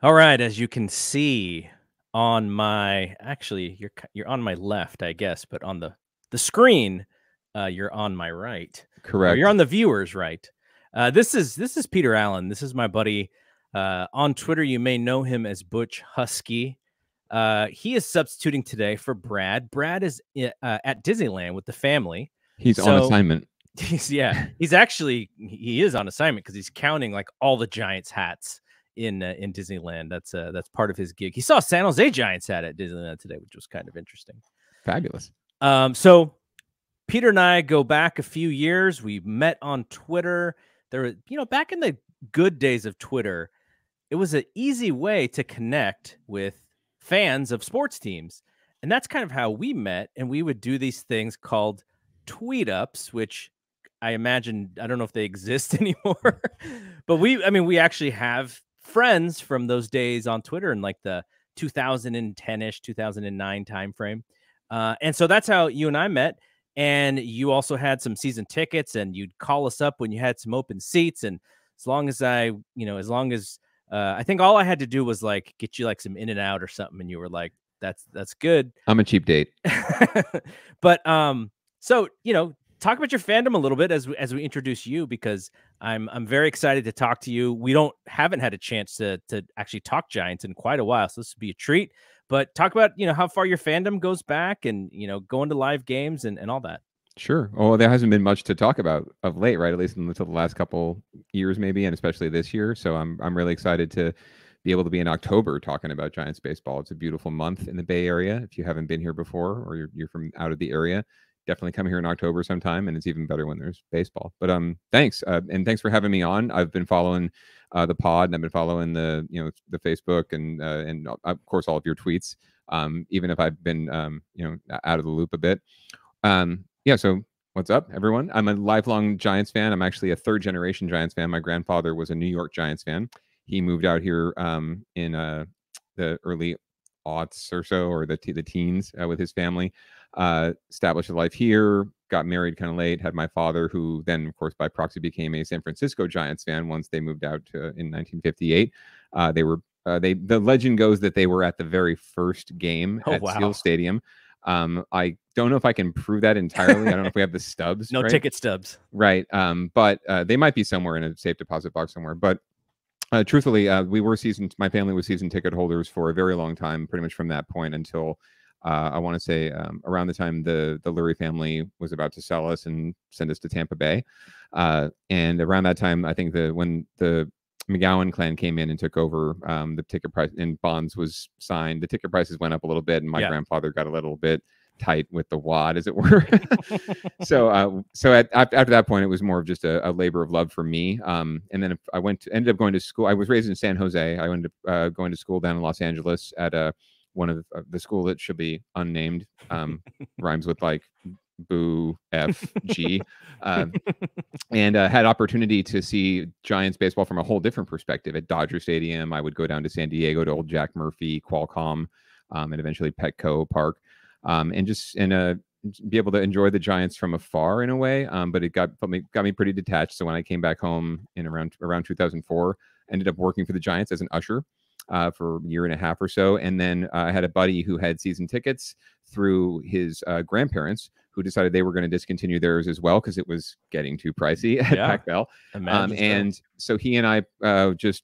All right, as you can see on my actually you're on my left, I guess, but on the screen, you're on my right, or you're Correct. on the viewer's right. This is Peter Allen. This is my buddy. On Twitter, you may know him as Butch Husky. He is substituting today for Brad. Brad is at Disneyland with the family. He's on So assignment. he's he is on assignment because he's counting like all the Giants hats in Disneyland. That's part of his gig. He saw San Jose Giants hat at Disneyland today, which was kind of interesting. Fabulous. So Peter and I go back a few years. We met on Twitter. There, back in the good days of Twitter, it was an easy way to connect with fans of sports teams, and that's kind of how we met. And we would do these things called tweet ups, which I imagine, I don't know if they exist anymore, but we actually have friends from those days on Twitter in like the 2010-ish, 2009 timeframe. And so that's how you and I met. And you also had some season tickets, and you'd call us up when you had some open seats. And as long as I think all I had to do was like get you like some In-N-Out or something, and you were like, that's good. I'm a cheap date. But so talk about your fandom a little bit as we introduce you, because I'm very excited to talk to you. We haven't had a chance to actually talk Giants in quite a while, so this would be a treat. But talk about how far your fandom goes back, and going to live games and all that. Sure. Well, there hasn't been much to talk about of late, right? At least until the last couple years, maybe, and especially this year. So I'm really excited to be able to be in October talking about Giants baseball. It's a beautiful month in the Bay Area. If you haven't been here before, or you're from out of the area, definitely come here in October sometime, and it's even better when there's baseball. But thanks, and thanks for having me on. I've been following the pod, and I've been following the the Facebook and of course all of your tweets. Even if I've been out of the loop a bit. Yeah. So what's up, everyone? I'm a lifelong Giants fan. I'm actually a third generation Giants fan. My grandfather was a New York Giants fan. He moved out here in the early aughts or so, or the teens, with his family. Established a life here, got married kind of late, had my father, who then of course by proxy became a San Francisco Giants fan once they moved out in 1958. The legend goes that they were at the very first game at Seal Stadium. I don't know if I can prove that entirely. I don't know if we have the stubs. No, right? Ticket stubs. Right. But they might be somewhere in a safe deposit box somewhere. But truthfully, my family was season ticket holders for a very long time, pretty much from that point until I want to say around the time the Lurie family was about to sell us and send us to Tampa Bay. And around that time, I think when the McGowan clan came in and took over, the ticket price and Bonds was signed. The ticket prices went up a little bit, and my grandfather got a little bit tight with the wad, as it were. So after that point, it was more of just a labor of love for me. And then ended up going to school. I was raised in San Jose. I ended up going to school down in Los Angeles at one of the school that should be unnamed, rhymes with like boo FG, and had opportunity to see Giants baseball from a whole different perspective at Dodger Stadium. I would go down to San Diego to old Jack Murphy, Qualcomm, and eventually Petco Park, and be able to enjoy the Giants from afar in a way. But it got me pretty detached. So when I came back home in around 2004, ended up working for the Giants as an usher for a year and a half or so. And then I had a buddy who had season tickets through his grandparents, who decided they were going to discontinue theirs as well because it was getting too pricey at Pac Bell. And so he and I just,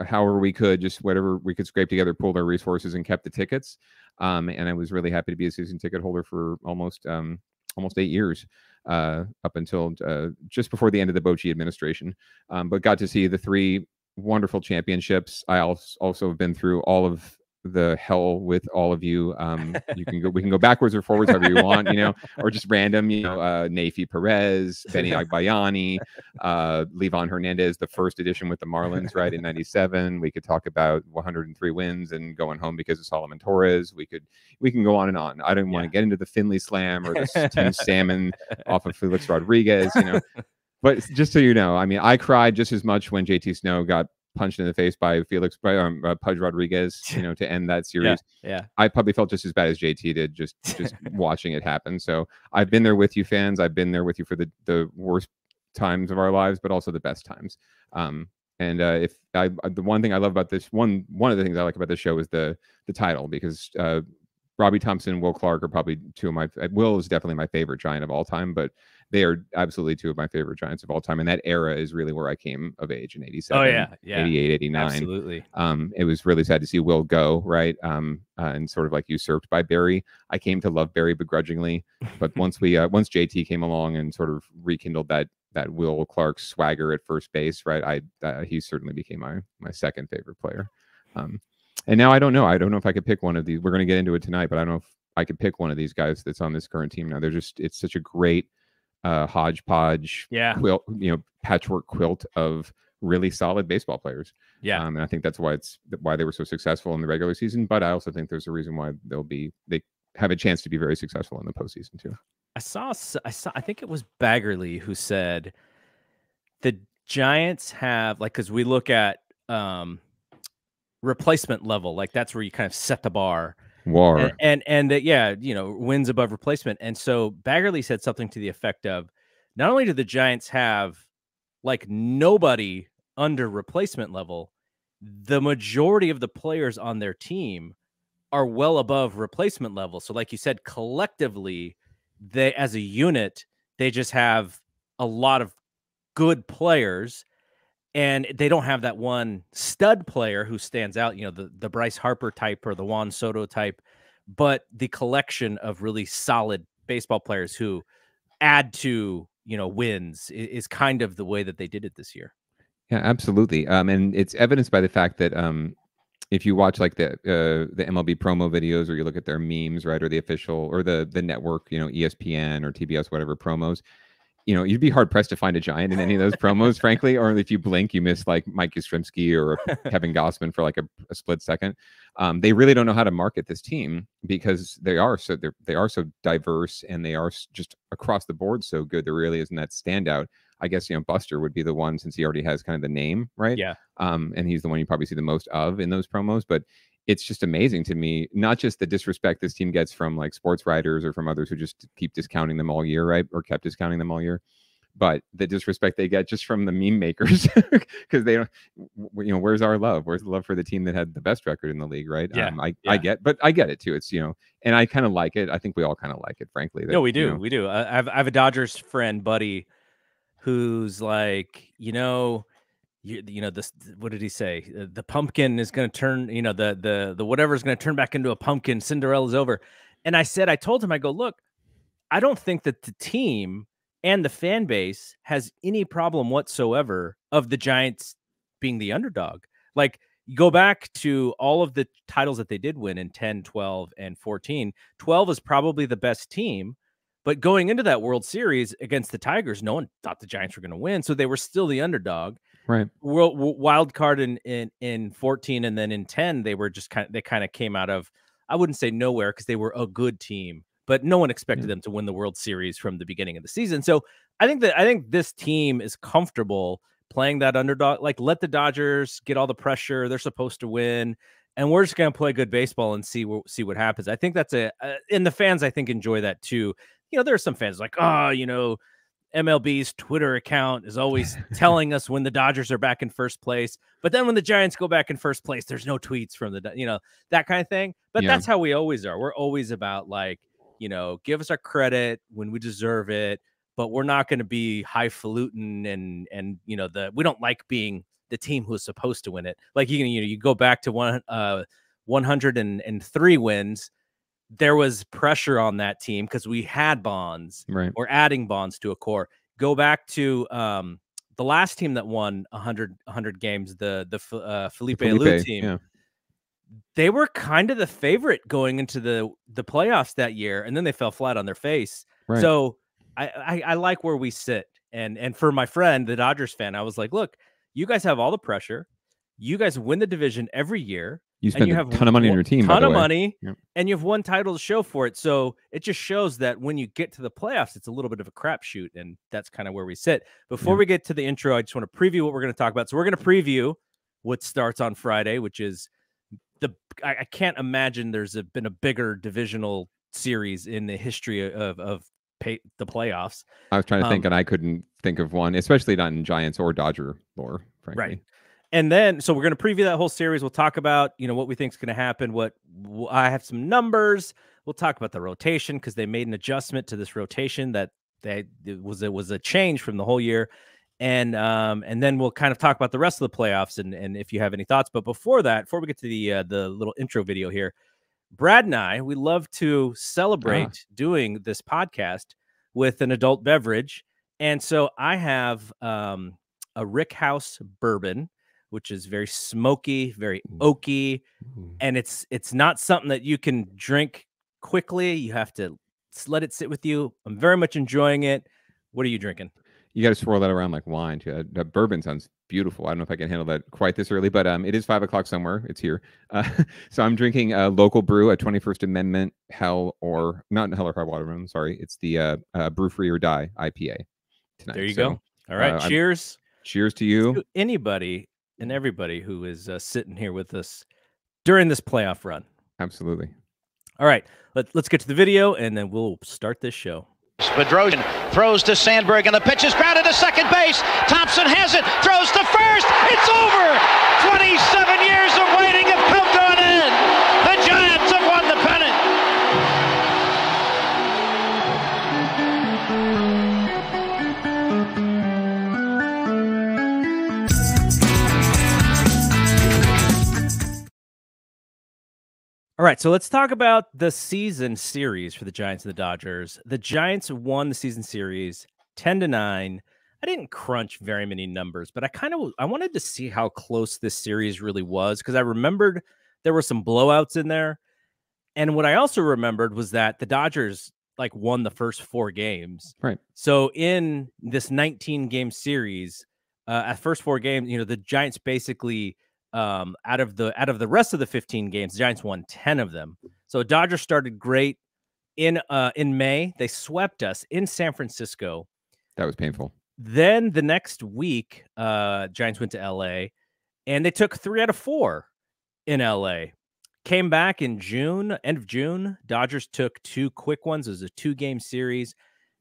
however we could, just whatever we could scrape together, pulled our resources and kept the tickets. And I was really happy to be a season ticket holder for almost 8 years, up until just before the end of the Bochy administration. But got to see the 3 wonderful championships. I also have been through all of the hell with all of you. We can go backwards or forwards, however you want, or just random, Nafi Perez, Benny Agbayani, Levon Hernandez, the first edition with the Marlins, right, in 97. We could talk about 103 wins and going home because of Solomon Torres. We can go on and on. I didn't want to get into the Finley Slam or the Tim Salmon off of Felix Rodriguez, But just so you know, I mean, I cried just as much when JT Snow got punched in the face by Pudge Rodriguez, to end that series. Yeah. I probably felt just as bad as JT did, just watching it happen. So I've been there with you, fans. I've been there with you for the worst times of our lives, but also the best times. And if the one thing I love about this one of the things I like about this show is the title, because Robbie Thompson and Will Clark are probably two of my. Will is definitely my favorite Giant of all time, but they are absolutely two of my favorite Giants of all time. And that era is really where I came of age in 87, Oh yeah, yeah, 88, 89. absolutely. It was really sad to see Will go, right? And sort of like usurped by Barry. I came to love Barry begrudgingly, but once JT came along and sort of rekindled that Will Clark swagger at first base, right? He certainly became my second favorite player. And now I don't know. I don't know if I could pick one of these. We're going to get into it tonight, but I don't know if I could pick one of these guys that's on this current team now. It's such a great hodgepodge, quilt, patchwork quilt of really solid baseball players. Yeah. And I think that's why they were so successful in the regular season. But I also think there's a reason why they have a chance to be very successful in the postseason too. I think it was Baggerly who said the Giants have, like, because we look at replacement level, like that's where you kind of set the bar. And that, yeah, wins above replacement. And so Baggerly said something to the effect of, not only do the Giants have like nobody under replacement level, the majority of the players on their team are well above replacement level. So like you said, collectively, they, as a unit, they just have a lot of good players, and they don't have that one stud player who stands out, the Bryce Harper type or the Juan Soto type, but the collection of really solid baseball players who add to, wins is kind of the way that they did it this year. Yeah, absolutely. And it's evidenced by the fact that if you watch like the MLB promo videos, or you look at their memes, right, or the official or the network, ESPN or TBS, whatever promos, you'd be hard pressed to find a Giant in any of those promos, frankly. Or if you blink, you miss like Mike Yastrzemski or Kevin Gossman for like a split second. They really don't know how to market this team, because they are so diverse, and they are just across the board so good. There really isn't that standout. I guess Buster would be the one, since he already has kind of the name, right? Yeah. And he's the one you probably see the most of in those promos. But it's just amazing to me, not just the disrespect this team gets from like sports writers or from others who just keep discounting them all year, right? Or kept discounting them all year, but the disrespect they get just from the meme makers, because they don't, where's our love? Where's the love for the team that had the best record in the league, right? Yeah. I get it too. It's, and I kind of like it. I think we all kind of like it, frankly. No, we do. We do. I have a Dodgers friend, buddy, who's like, this, what did he say? The pumpkin is going to turn, the whatever is going to turn back into a pumpkin. Cinderella's over. And I told him, I go, look, I don't think that the team and the fan base has any problem whatsoever of the Giants being the underdog. Like, you go back to all of the titles that they did win in 10, 12, and 14. 12 is probably the best team. But going into that World Series against the Tigers, no one thought the Giants were going to win. So they were still the underdog. Right. Wild card in 14, and then in 10, they were just kind of came out of, I wouldn't say nowhere, because they were a good team, but no one expected them to win the World Series from the beginning of the season. So I think this team is comfortable playing that underdog. Like, let the Dodgers get all the pressure. They're supposed to win, and we're just going to play good baseball and see what happens. I think that's and the fans, I think, enjoy that too. There are some fans like, MLB's Twitter account is always telling us when the Dodgers are back in first place, but then when the Giants go back in first place, there's no tweets from that kind of thing. But that's how we always are. We're always about, like, give us our credit when we deserve it, but we're not going to be highfalutin and we don't like being the team who's supposed to win it. Like, you go back to 103 wins. There was pressure on that team because we had Bonds. Right. Or adding Bonds to a core. Go back to the last team that won 100 games, the Felipe Alou team. Yeah. They were kind of the favorite going into the playoffs that year, and then they fell flat on their face. Right. So I like where we sit. And for my friend, the Dodgers fan, I was like, look, you guys have all the pressure. You guys win the division every year. You spend a ton of money on your team, ton of money, and you have one title to show for it. So it just shows that when you get to the playoffs, it's a little bit of a crapshoot, and that's kind of where we sit. Before we get to the intro, I just want to preview what we're going to talk about. So we're going to preview what starts on Friday, which is I can't imagine there's been a bigger divisional series in the history of the playoffs. I was trying to think, and I couldn't think of one, especially not in Giants or Dodger lore, frankly. Right. And then, so we're going to preview that whole series. We'll talk about, what we think is going to happen. I have some numbers. We'll talk about the rotation because they made an adjustment to this rotation that it was a change from the whole year. And then we'll kind of talk about the rest of the playoffs and if you have any thoughts. But before we get to the little intro video here, Brad and I, we love to celebrate doing this podcast with an adult beverage. And so I have a Rick House bourbon, which is very smoky, very oaky, and it's not something that you can drink quickly. You have to let it sit with you. I'm very much enjoying it. What are you drinking? You got to swirl that around like wine too. That bourbon sounds beautiful. I don't know if I can handle that quite this early, but it is 5 o'clock somewhere. It's here. So I'm drinking a local brew, a 21st Amendment Hell or High Water. I'm sorry. It's the Brew Free or Die IPA tonight. There you go. All right. Cheers. Cheers to you. To anybody and everybody who is sitting here with us during this playoff run. Absolutely. All right. Let's get to the video, and then we'll start this show. Bedrosian throws to Sandberg, and the pitch is grounded to second base. Thompson has it, throws to first. It's over. 27 years of waiting have come to an end. The Giants have won the pennant. All right, so let's talk about the season series for the Giants and the Dodgers. The Giants won the season series 10-9. I didn't crunch very many numbers, but I wanted to see how close this series really was because I remembered there were some blowouts in there. And what I also remembered was that the Dodgers won the first 4 games. Right. So in this 19-game series, at first 4 games, the Giants basically out of the rest of the 15 games, the Giants won 10 of them. So Dodgers started great in May. They swept us in San Francisco. That was painful. Then the next week, Giants went to LA and they took 3 out of 4 in LA. Came back in June, end of June. Dodgers took 2 quick ones. It was a 2-game series.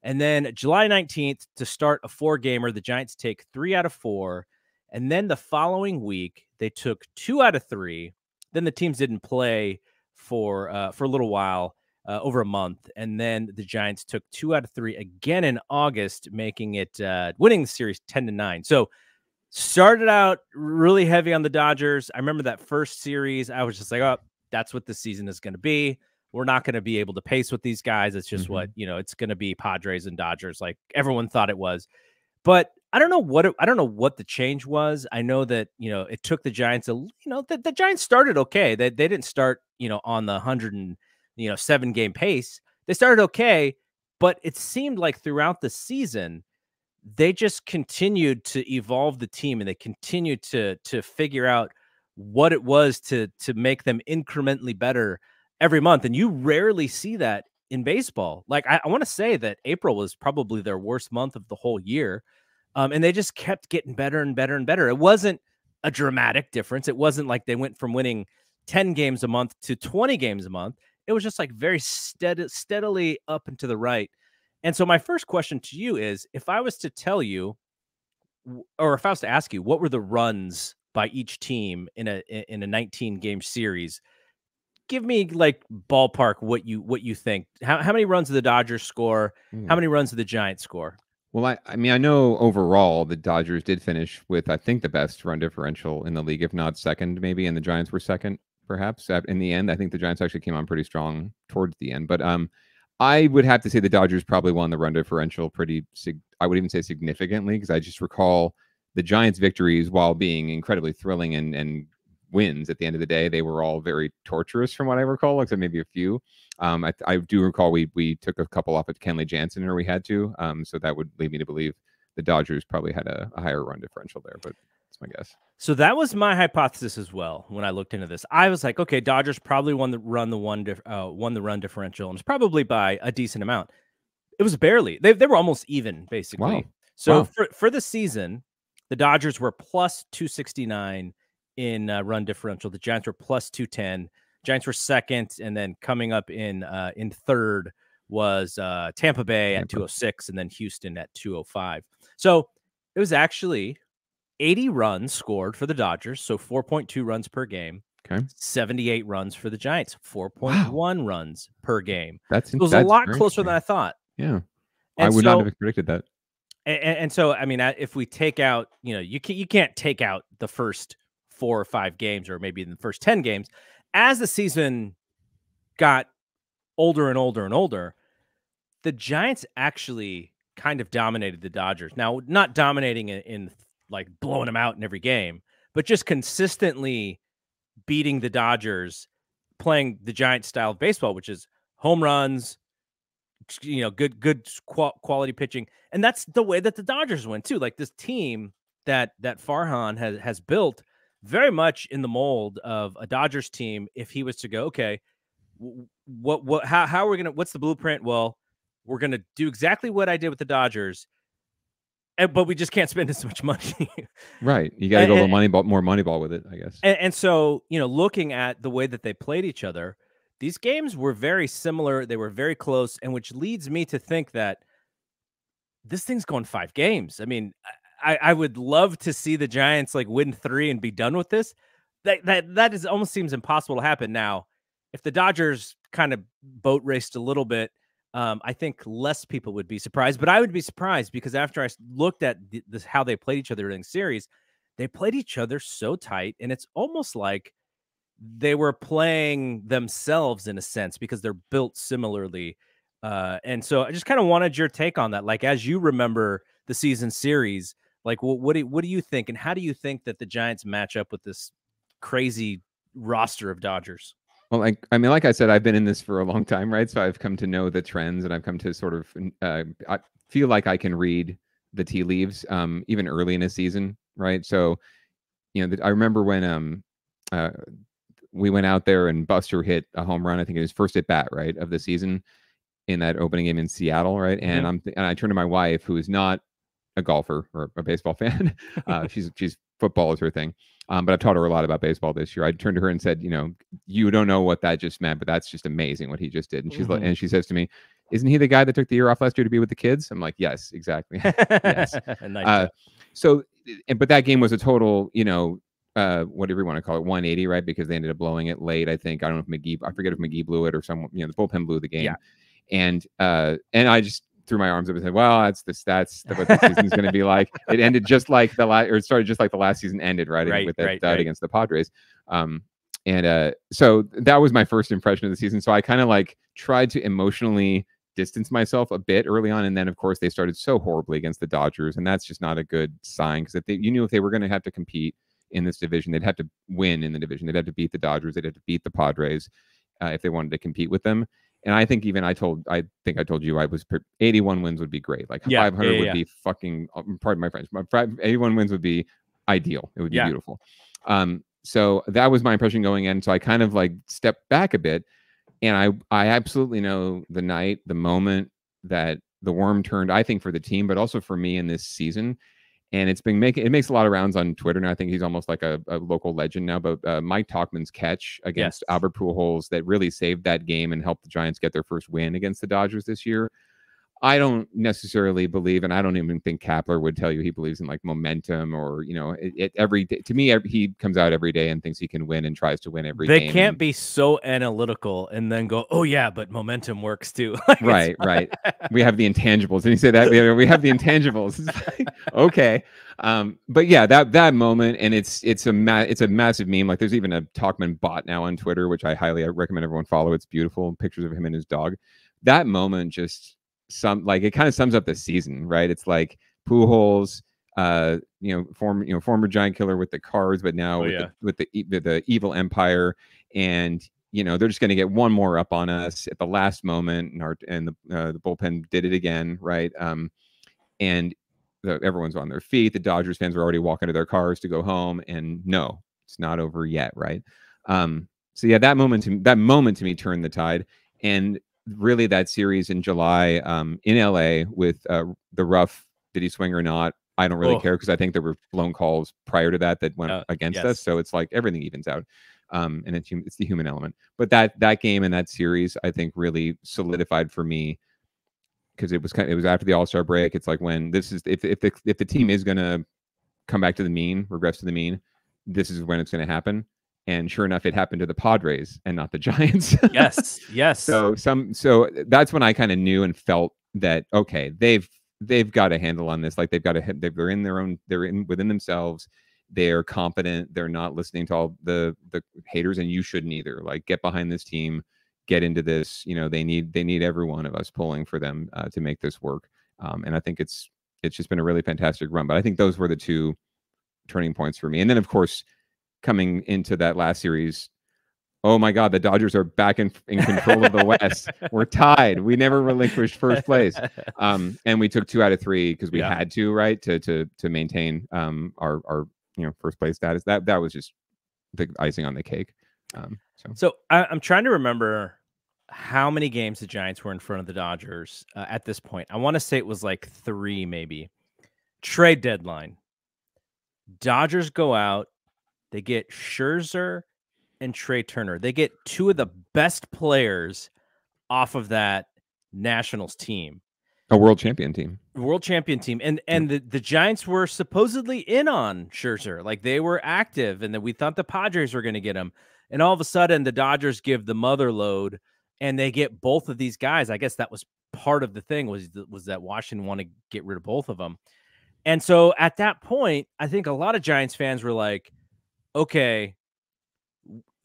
And then July 19th to start a 4-gamer, the Giants take 3 out of 4. And then the following week, they took 2 out of 3. Then the teams didn't play for a little while, over a month. And then the Giants took 2 out of 3 again in August, making it winning the series 10-9. So started out really heavy on the Dodgers. I remember that first series. I was just like, oh, that's what the season is going to be. We're not going to be able to pace with these guys. It's just what, it's going to be Padres and Dodgers like everyone thought it was. But I don't know what the change was. I know that, it took the Giants the Giants started okay. They didn't start, on the 107-game pace. They started okay, but it seemed like throughout the season, they just continued to evolve the team and they continued to figure out what it was to make them incrementally better every month. And you rarely see that in baseball. I want to say that April was probably their worst month of the whole year. And they just kept getting better and better and better. It wasn't a dramatic difference. It wasn't like they went from winning 10 games a month to 20 games a month. It was just very steadily up and to the right. And so my first question to you is, if I was to tell you, or if I was to ask you, what were the runs by each team in a 19-game series? Give me ballpark what you think. How many runs did the Dodgers score? How many runs did the Giants score? Well, I mean, I know overall the Dodgers did finish with, I think, the best run differential in the league, if not second, maybe, and the Giants were second, perhaps. In the end, I think the Giants actually came on pretty strong towards the end. But I would have to say the Dodgers probably won the run differential I would even say significantly, because I just recall the Giants' victories, while being incredibly thrilling and wins at the end of the day, they were all very torturous from what I recall, except maybe a few. I do recall we took a couple off at Kenley Jansen, or we had to. So that would lead me to believe the Dodgers probably had a higher run differential there, but that's my guess. So that was my hypothesis as well. When I looked into this, I was like, okay, Dodgers probably won the run differential, and it's probably by a decent amount. It was barely. They were almost even, basically. Wow. So Wow. For the season, the Dodgers were plus 269 in run differential. The Giants were plus 210. Giants were second, and then coming up in third was Tampa Bay at 206, and then Houston at 205. So it was actually 80 runs scored for the Dodgers, so 4.2 runs per game. Okay. 78 runs for the Giants, 4.1 runs per game. That's So it was a lot closer than I thought. Yeah. And I would not have predicted that. And so, I mean, if we take out, you can't take out the first 4 or 5 games, or maybe in the first 10 games. As the season got older and older and older, the Giants actually kind of dominated the Dodgers. Now, not dominating in like blowing them out in every game, but just consistently beating the Dodgers, playing the Giants style of baseball, which is home runs, good quality pitching. And that's the way that the Dodgers win too. Like this team that Farhan has built very much in the mold of a Dodgers team. If he was to go, okay, how are we gonna? What's the blueprint? Well, we're gonna do exactly what I did with the Dodgers, but we just can't spend as much money. Right, you got to go a little more Moneyball with it, I guess. And so, looking at the way that they played each other, these games were very similar. They were very close, and which leads me to think that this thing's going 5 games. I mean, I would love to see the Giants like win 3 and be done with this. That is almost seems impossible to happen. Now, if the Dodgers kind of boat raced a little bit, I think less people would be surprised. But I would be surprised because after I looked at how they played each other in the series, they played each other so tight, and it's almost like they were playing themselves in a sense because they're built similarly. And so I just kind of wanted your take on that. Like, as you remember the season series, like what do you think, and how do you think that the Giants match up with this crazy roster of Dodgers? Well, like I said, I've been in this for a long time, right? So I've come to know the trends, and I've come to sort of I feel like I can read the tea leaves even early in a season, right? So, I remember when we went out there and Buster hit a home run. I think it was first at bat, right, of the season in that opening game in Seattle, right? Mm-hmm. And I turned to my wife, who is not a golfer or a baseball fan. She's football is her thing. But I've taught her a lot about baseball this year. I turned to her and said, you don't know what that just meant, but that's just amazing what he just did. And she's like, and she says to me, isn't he the guy that took the year off last year to be with the kids? I'm like, yes, exactly. Yes. Nice. But that game was a total, whatever you want to call it, 180, right? Because they ended up blowing it late. I forget if McGee blew it or someone, the bullpen blew the game. Yeah. And I just threw my arms up and said, well, that's what the season's going to be like. It ended just like it started just like the last season ended, right? With that against the Padres. So that was my first impression of the season. So I kind of like tried to emotionally distance myself a bit early on. And then, of course, they started so horribly against the Dodgers. And that's just not a good sign, because you knew if they were going to have to compete in this division, they'd have to win in the division. They'd have to beat the Dodgers. They'd have to beat the Padres if they wanted to compete with them. And I think even I think I told you 81 wins would be great. Like 500 would be fucking, pardon my French, 81 wins would be ideal. It would be beautiful. So that was my impression going in. So I kind of like stepped back a bit, and I absolutely know the moment that the worm turned, I think, for the team, but also for me in this season. And it makes a lot of rounds on Twitter. And I think he's almost like a local legend now. But Mike Tauchman's catch against Albert Pujols that really saved that game and helped the Giants get their first win against the Dodgers this year. I don't necessarily believe, and I don't even think Kapler would tell you he believes in like momentum or, every day. To me, he comes out every day and thinks he can win and tries to win every game. They can't be so analytical and then go, oh yeah, but momentum works too. Right. We have the intangibles. And you say that we have the intangibles. It's like, okay. But yeah, that moment, and it's a massive meme. Like there's even a Tauchman bot now on Twitter, which I recommend everyone follow. It's beautiful. Pictures of him and his dog. That moment just it kind of sums up the season, right? It's like Pujols, former Giant killer with the Cards, but now with the evil empire, and they're just going to get one more up on us at the last moment, and the bullpen did it again, right? And everyone's on their feet. The Dodgers fans were already walking to their cars to go home, and no, it's not over yet, right? So yeah, that moment to me turned the tide, and really that series in July in LA with the rough, did he swing or not? I don't really care, because I think there were blown calls prior to that went against us. So it's like everything evens out. And it's the human element. But that game and that series, I think, really solidified for me, because it was after the All-Star break. It's like when if the team is going to come back to the mean, regress to the mean, this is when it's going to happen. And sure enough, it happened to the Padres and not the Giants. Yes, yes. So that's when I kind of knew and felt that, okay, they've got a handle on this. Like they're in their own, within themselves. They're confident. They're not listening to all the haters, and you shouldn't either. Like, get behind this team, get into this. You know, they need every one of us pulling for them to make this work. And I think it's just been a really fantastic run. But I think those were the two turning points for me. And then, of course, coming into that last series, oh my God, the Dodgers are back in control of the West. We're tied. We never relinquished first place. And we took 2 out of 3 because we had to, right, to maintain our first place status. That was just the icing on the cake. So I'm trying to remember how many games the Giants were in front of the Dodgers at this point. I want to say it was like 3, maybe. Trade deadline. Dodgers go out. They get Scherzer and Trey Turner. They get 2 of the best players off of that Nationals team. A world champion team. And the Giants were supposedly in on Scherzer. Like, they were active, and then we thought the Padres were going to get him. And all of a sudden, the Dodgers give the mother load, and they get both of these guys. I guess that was part of the thing, was that Washington wanted to get rid of both of them. And so at that point, I think a lot of Giants fans were like, okay,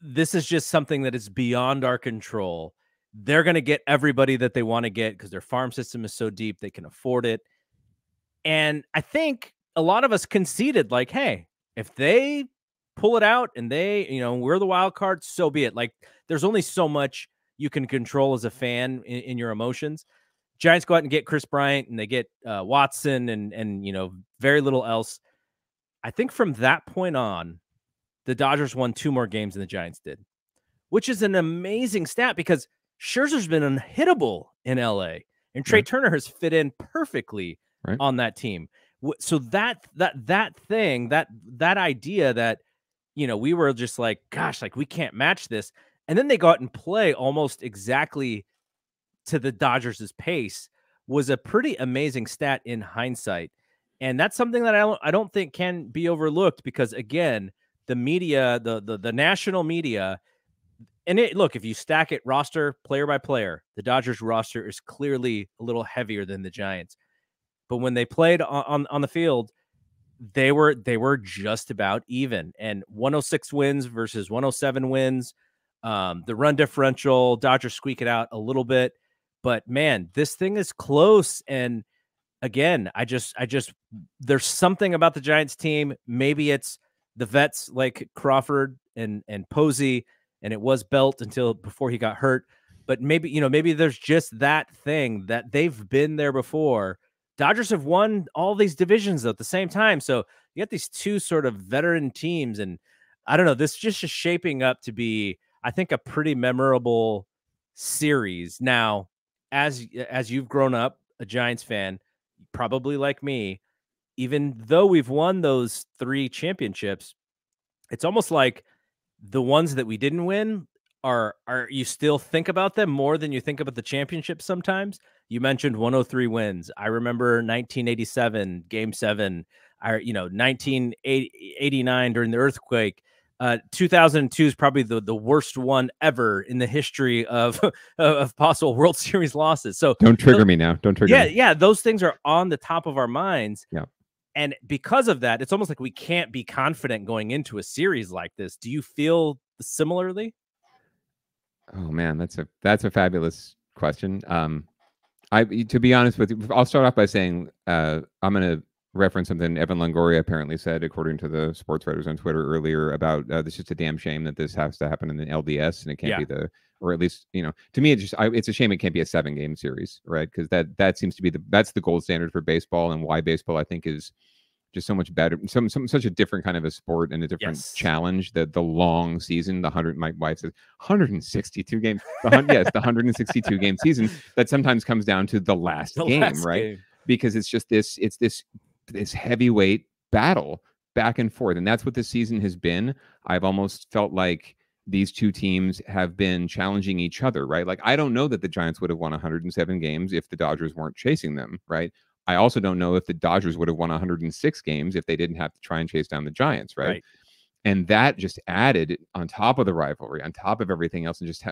this is just something that is beyond our control. They're going to get everybody that they want to get because their farm system is so deep, they can afford it. And I think a lot of us conceded, like, hey, if they pull it out and we're the wild card, so be it. Like, there's only so much you can control as a fan in your emotions. Giants go out and get Chris Bryant, and they get Watson and very little else. I think from that point on, the Dodgers won 2 more games than the Giants did, which is an amazing stat because Scherzer's been unhittable in LA, and Trey Turner has fit in perfectly on that team. So that idea that, we were just like, gosh, like, we can't match this. And then they go out and play almost exactly to the Dodgers' pace was a pretty amazing stat in hindsight. And that's something that I don't think can be overlooked because, again, the media, the national media, and look, if you stack it roster player by player, the Dodgers roster is clearly a little heavier than the Giants. But when they played on the field, they were just about even. And 106 wins versus 107 wins. The run differential, Dodgers squeak it out a little bit. But man, this thing is close. And again, I just there's something about the Giants team. Maybe it's the vets like Crawford and Posey, and it was Belt until before he got hurt. But maybe there's just that thing that they've been there before. Dodgers have won all these divisions at the same time. So you got these 2 sort of veteran teams, and I don't know, this just is shaping up to be, I think, a pretty memorable series. Now, as you've grown up a Giants fan, probably like me, even though we've won those 3 championships, it's almost like the ones that we didn't win are you still think about them more than you think about the championship sometimes. You mentioned 103 wins. I remember 1987, Game 7, 1989 during the earthquake. 2002 is probably the worst one ever in the history of possible World Series losses. So don't trigger me now. Don't trigger me. Yeah, those things are on the top of our minds. Yeah. And because of that, it's almost like we can't be confident going into a series like this. Do you feel similarly? Oh man, that's a fabulous question. To be honest with you, I'll start off by saying I'm going to reference something Evan Longoria apparently said, according to the sports writers on Twitter earlier, about this is a damn shame that this has to happen in the LDS and it can't be or at least, to me, it's a shame it can't be a 7-game series, right? Because that seems to be that's the gold standard for baseball, and why baseball, I think, is just so much better, such a different kind of a sport and a different challenge. The long season, my wife says 162 games. The 162 game season that sometimes comes down to the last game, right? Because it's just this heavyweight battle back and forth, and that's what this season has been. I've almost felt like these 2 teams have been challenging each other, right? Like, I don't know that the Giants would have won 107 games if the Dodgers weren't chasing them, right? I also don't know if the Dodgers would have won 106 games if they didn't have to try and chase down the Giants, right? And that just added on top of the rivalry, on top of everything else, and just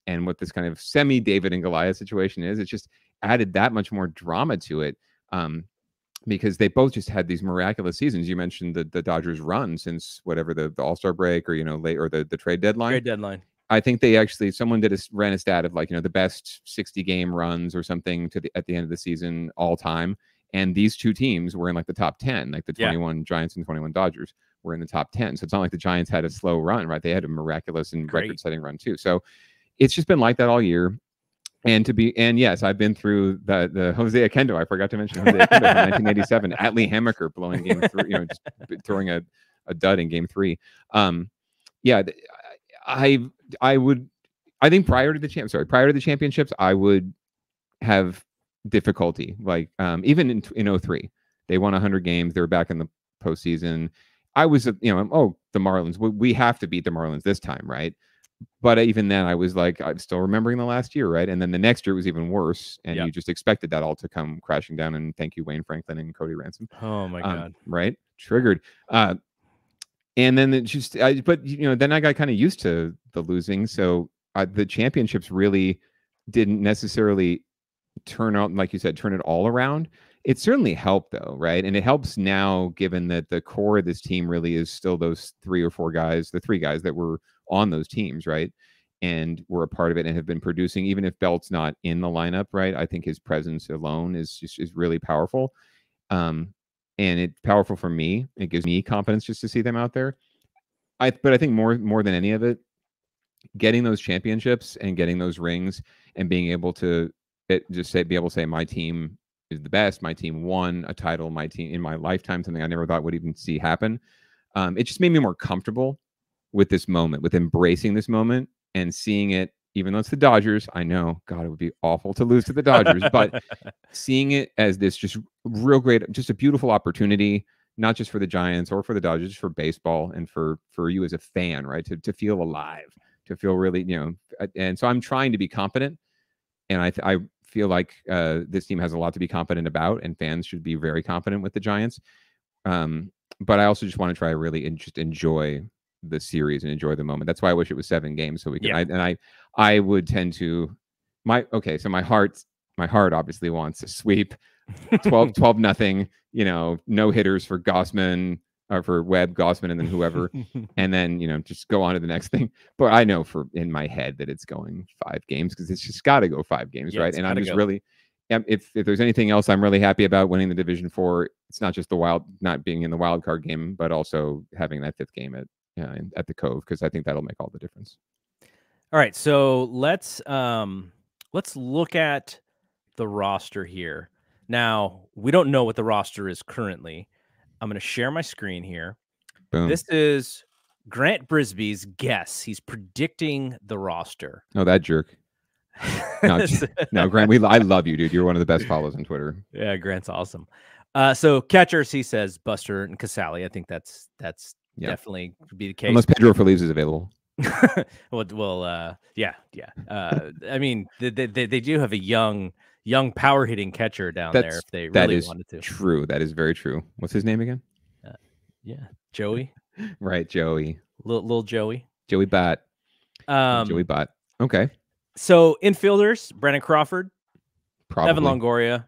and what this kind of semi David and Goliath situation is, it just added that much more drama to it. Because they both just had these miraculous seasons. You mentioned the Dodgers run since whatever the All-Star break or, you know, late or the trade deadline. Trade deadline. I think they actually, someone ran a stat of like, you know, the best 60 game runs or something at the end of the season all time. And these two teams were in like the top 10, like the 21 Giants and 21 Dodgers were in the top 10. So it's not like the Giants had a slow run, right? They had a miraculous and record setting run too. So it's just been like that all year. And yes, I've been through the Jose Akendo. I forgot to mention Jose Akendo from 1987 at Lee Hammaker blowing game 3, you know, just throwing a dud in game 3. I think prior to the championships, I would have difficulty. Like even in 03, they won 100 games. They were back in the postseason. I was, the Marlins. We have to beat the Marlins this time, right? But even then, I was like, I'm still remembering the last year, right? And then the next year was even worse, and you just expected that all to come crashing down. And thank you, Wayne Franklin and Cody Ransom. Oh my God! Right, triggered. And then it just, but you know, then I got kind of used to the losing. So the championships really didn't necessarily turn out, like you said, turn it all around. It certainly helped though, right? And it helps now, given that the core of this team really is still those 3 or 4 guys, the 3 guys that were on those teams, right? And were a part of it and have been producing, even if Belt's not in the lineup, right? I think his presence alone is really powerful. And it's powerful for me. It gives me confidence just to see them out there. But I think more than any of it, getting those championships and getting those rings and being able to be able to say my team is the best, my team won a title, my team in my lifetime, something I never thought would even see happen. It just made me more comfortable with this moment, with embracing this moment and seeing it, even though it's the Dodgers. I know, God, it would be awful to lose to the Dodgers, but seeing it as this just real great, just a beautiful opportunity, not just for the Giants or for the Dodgers, just for baseball and for you as a fan, right? To feel alive, to feel really, you know, and so I'm trying to be confident, and I feel like this team has a lot to be confident about, and fans should be very confident with the Giants. But I also just want to try really just enjoy the series and enjoy the moment. That's why I wish it was 7 games so we can. I would tend to so my heart obviously wants a sweep, 12 nothing, you know, no hitters for Gausman or for Webb, Gossman, and then whoever, and then, you know, just go on to the next thing. But I know in my head that it's going 5 games because it's just got to go 5 games, right? And I'm just really, if there's anything else I'm really happy about winning the Division 4, it's not just not being in the wild card game, but also having that 5th game at the Cove, because I think that'll make all the difference. All right, so let's look at the roster here. Now, we don't know what the roster is currently. I'm going to share my screen here. Boom. This is Grant Brisbee's guess. He's predicting the roster. Oh, that jerk. No, Grant, I love you, dude. You're one of the best follows on Twitter. Yeah, Grant's awesome. So catchers, he says Buster and Casali. I think that's definitely could be the case. Unless Pedro Feliz is available. Yeah. I mean, they do have a young power hitting catcher down there if they really wanted to. True. That is very true. What's his name again? Joey. Right, Joey. Little Joey. Joey Bat. Joey Bat. Okay. So infielders: Brandon Crawford, probably. Evan Longoria,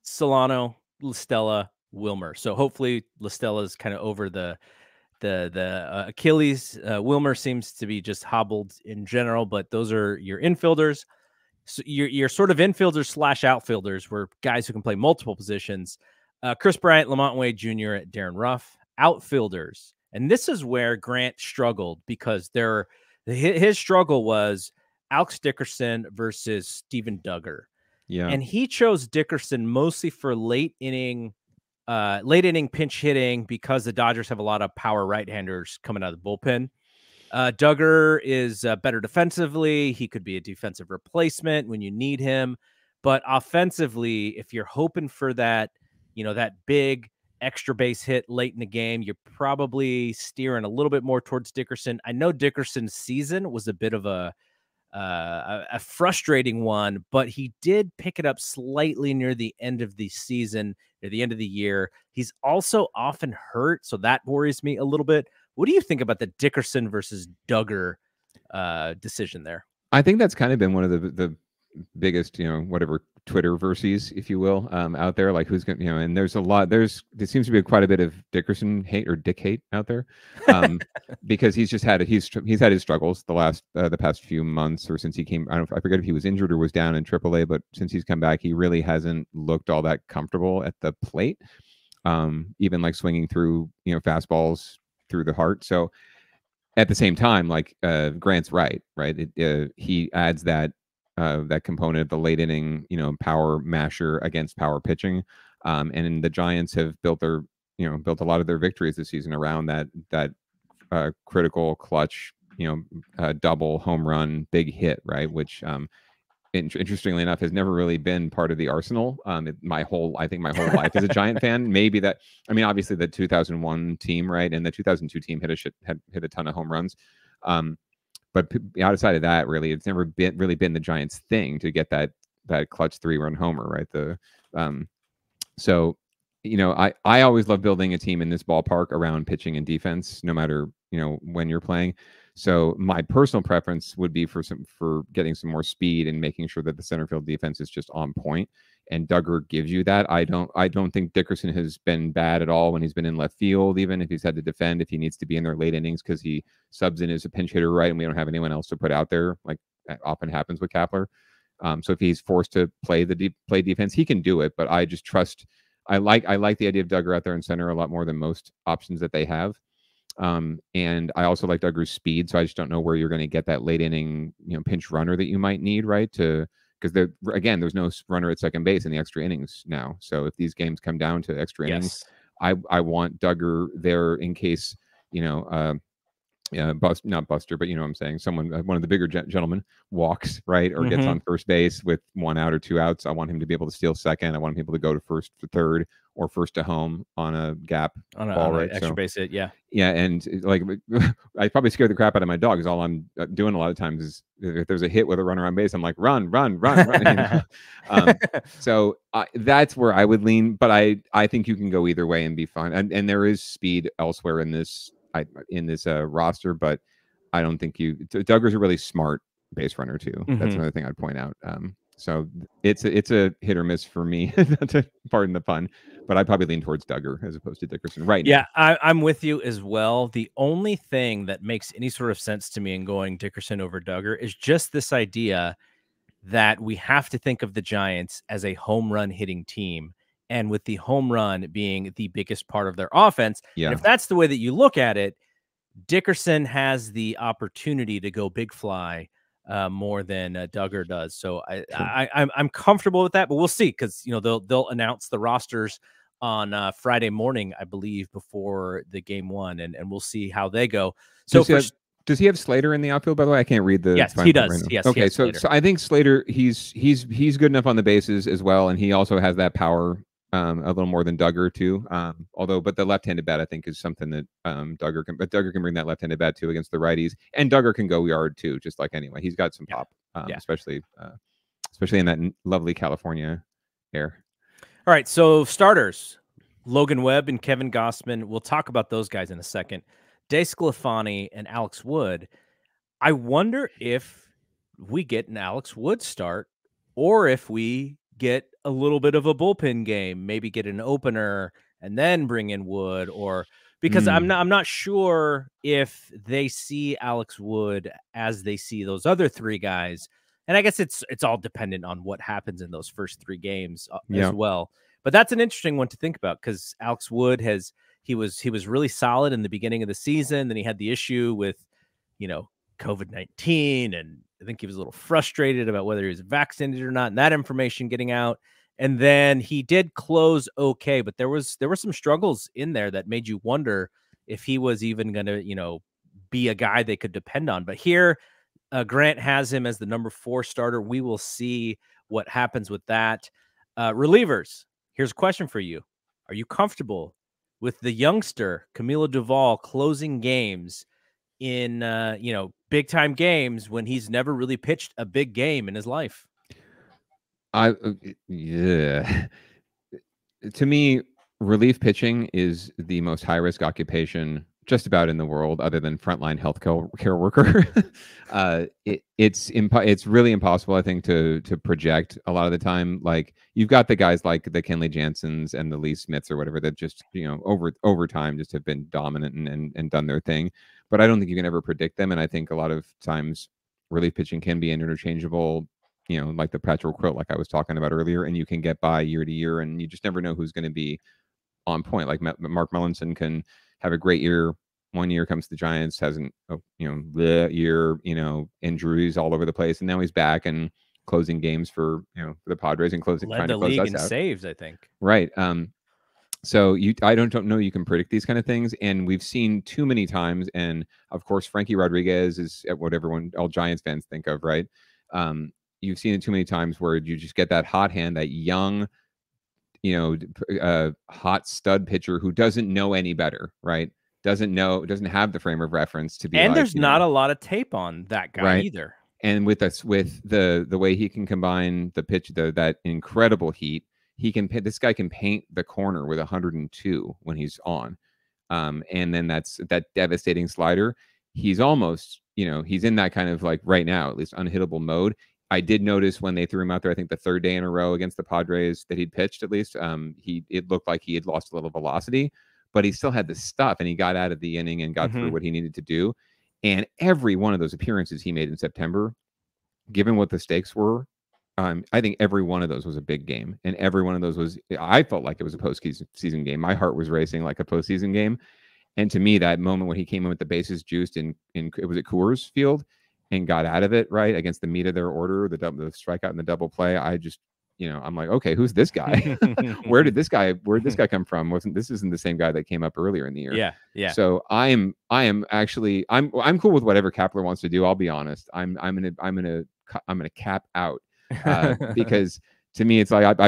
Solano, LaStella, Wilmer. So hopefully LaStella's kind of over the Achilles. Wilmer seems to be just hobbled in general, but those are your infielders. So your sort of infielders / outfielders were guys who can play multiple positions. Chris Bryant, Lamont Wade Jr., Darren Ruff. Outfielders, and this is where Grant struggled, because his struggle was Alex Dickerson versus Steven Duggar. Yeah, and he chose Dickerson mostly for late inning pinch hitting, because the Dodgers have a lot of power right-handers coming out of the bullpen. Duggar is better defensively. He could be a defensive replacement when you need him, but offensively, if you're hoping for that, that big extra base hit late in the game, you're probably steering a little bit more towards Dickerson. I know Dickerson's season was a bit of a a frustrating one, but he did pick it up slightly near the end of the season, near the end of the year. He's also often hurt, so that worries me a little bit. What do you think about the Dickerson versus Duggar decision there? I think that's kind of been one of the biggest, whatever Twitter verses, if you will, out there. Like who's going, and there's a lot. There seems to be quite a bit of Dickerson hate or Dick hate out there, because he's had his struggles the past few months, or since he came. I forget if he was injured or was down in AAA, but since he's come back, he really hasn't looked all that comfortable at the plate, even like swinging through fastballs through the heart. So at the same time, like Grant's right. He adds that component, the late inning, power masher against power pitching, and the Giants have built a lot of their victories this season around that critical clutch, double, home run, big hit, right? Which interestingly enough has never really been part of the arsenal. My whole life as a Giant fan. Maybe that, obviously the 2001 team, right, and the 2002 team hit a ton of home runs. But outside of that, really, it's never been the Giants' thing to get that clutch 3-run homer, right? So, I always love building a team in this ballpark around pitching and defense, no matter when you're playing. So my personal preference would be for getting some more speed and making sure that the center field defense is just on point. And Duggar gives you that. I don't think Dickerson has been bad at all when he's been in left field, even if he's had to defend, if he needs to be in their late innings because he subs in as a pinch hitter, right? And we don't have anyone else to put out there, like that often happens with Kapler. So if he's forced to play defense, he can do it. But I just trust. I like the idea of Duggar out there in center a lot more than most options that they have. And I also like Duggar's speed, so I just don't know where you're going to get that late inning, pinch runner that you might need, right? Because there's no runner at second base in the extra innings now. So if these games come down to extra innings, I want Duggar there in case, not Buster, but I'm saying someone, one of the bigger gentlemen walks, right, or gets on first base with 1 out or 2 outs. I want him to be able to steal second. I want him able to go to first to third or first to home on a gap ball, right? Extra base hit, yeah. And like I probably scared the crap out of my dog. Because all I'm doing a lot of times is if there's a hit with a runner on base, I'm like run. So that's where I would lean. But I think you can go either way and be fine. And there is speed elsewhere in this roster, but I don't think Duggar's a really smart base runner too. That's another thing I'd point out. So it's a hit or miss for me, to pardon the pun, but I probably lean towards Duggar as opposed to Dickerson right now. Yeah, I'm with you as well. The only thing that makes any sort of sense to me in going Dickerson over Duggar is just this idea that we have to think of the Giants as a home run hitting team, and with the home run being the biggest part of their offense. Yeah. And if that's the way that you look at it, Dickerson has the opportunity to go big fly more than Duggar does. So I'm comfortable with that, but we'll see, because they'll announce the rosters on Friday morning, I believe, before the game one, and we'll see how they go. So does he have Slater in the outfield, by the way? I can't read the. Yes, he does. Right, yes. Okay, so I think Slater, he's good enough on the bases as well, and he also has that power a little more than Duggar too. But the left-handed bat I think is something that Duggar can bring that left-handed bat too against the righties, and Duggar can go yard too, just like anyway. He's got some pop, especially in that lovely California air. All right, so starters, Logan Webb and Kevin Gossman. We'll talk about those guys in a second. DeSclafani and Alex Wood. I wonder if we get an Alex Wood start, or if we get a little bit of a bullpen game, maybe get an opener and then bring in Wood, or because I'm not sure if they see Alex Wood as they see those other three guys. And I guess it's all dependent on what happens in those first 3 games as well. But that's an interesting one to think about, because Alex Wood he was really solid in the beginning of the season. Then he had the issue with, COVID-19, and I think he was a little frustrated about whether he was vaccinated or not, and that information getting out. And then he did close okay, but there were some struggles in there that made you wonder if he was even going to, be a guy they could depend on. But here, Grant has him as the number 4 starter. We will see what happens with that. Relievers, here's a question for you. Are you comfortable with the youngster Camilo Doval closing games in, big time games when he's never really pitched a big game in his life. Yeah. To me, relief pitching is the most high risk occupation just about in the world, other than frontline healthcare worker. It's really impossible, I think, to project a lot of the time. Like, you've got the guys like the Kenley Jansens and the Lee Smiths or whatever that just, over time just have been dominant and done their thing. But I don't think you can ever predict them. And I think a lot of times relief pitching can be interchangeable, like the Patrick Quilt, like I was talking about earlier, and you can get by year to year, and you just never know who's going to be on point. Like Mark Mellinson can have a great year. One year comes to the Giants, hasn't, the year, injuries all over the place, and now he's back and closing games for the Padres and trying to close us out. Saves, I think. Right. So I don't know. You can predict these kind of things, and we've seen too many times. And of course, Frankie Rodriguez is what all Giants fans think of, right? You've seen it too many times where you just get that hot hand, that young, hot stud pitcher who doesn't know any better, right? Doesn't have the frame of reference to be. And there's not a lot of tape on that guy either. And with the way he can combine the pitch, that incredible heat, this guy can paint the corner with 102 when he's on. And then that devastating slider. He's almost, he's in that kind of, like, right now, at least, unhittable mode. I did notice when they threw him out there, I think the third day in a row against the Padres that he'd pitched, at least, it looked like he had lost a little velocity, but he still had the stuff, and he got out of the inning and got through what he needed to do. And every one of those appearances he made in September, given what the stakes were, I think every one of those was a big game, and every one of those I felt like it was a postseason game. My heart was racing like a postseason game. And to me, that moment when he came in with the bases juiced it was at Coors Field, and got out of it right against the meat of their order, the strikeout and the double play. I just, I'm like, okay, who's this guy? Where did this guy come from? This isn't the same guy that came up earlier in the year. Yeah. So I am actually, I'm cool with whatever Kapler wants to do. I'll be honest. I'm gonna cap out because to me, it's like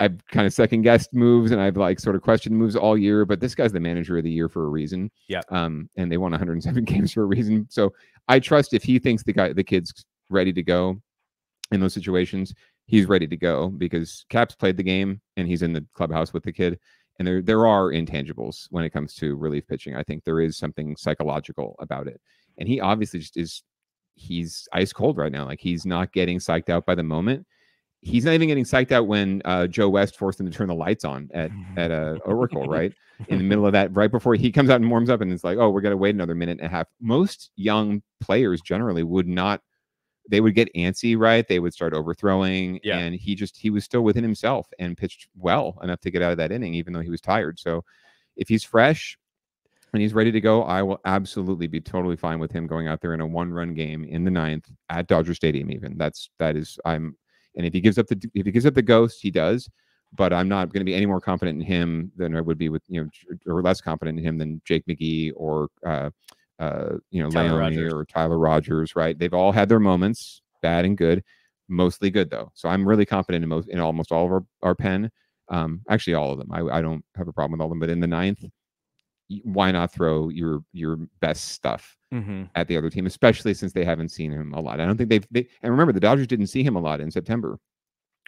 I've kind of second guessed moves, and I've like sort of questioned moves all year, but this guy's the manager of the year for a reason. Yeah. And they won 107 games for a reason. So I trust if he thinks the kid's ready to go in those situations, he's ready to go, because Cap's played the game and he's in the clubhouse with the kid. And there are intangibles when it comes to relief pitching. I think there is something psychological about it. And he obviously he's ice cold right now. Like, he's not getting psyched out by the moment. He's not even getting psyched out when Joe West forced him to turn the lights on at Oracle, right? In the middle of that, right before he comes out and warms up, and it's like, oh, we're going to wait another minute and a half. Most young players generally would not. They would get antsy, right? They would start overthrowing, and he was still within himself and pitched well enough to get out of that inning, even though he was tired. So if he's fresh and he's ready to go, I will absolutely be totally fine with him going out there in a 1-run game in the 9th at Dodger Stadium. Even and if he gives up the ghost, he does. But I'm not going to be any more confident in him than I would be with, or less confident in him than Jake McGee or Leone or Tyler Rogers, right? They've all had their moments, bad and good, mostly good though. So I'm really confident in almost all of our pen. Actually, all of them. I don't have a problem with all of them. But in the 9th, why not throw your best stuff at the other team, especially since they haven't seen him a lot. I don't think and remember, the Dodgers didn't see him a lot in September,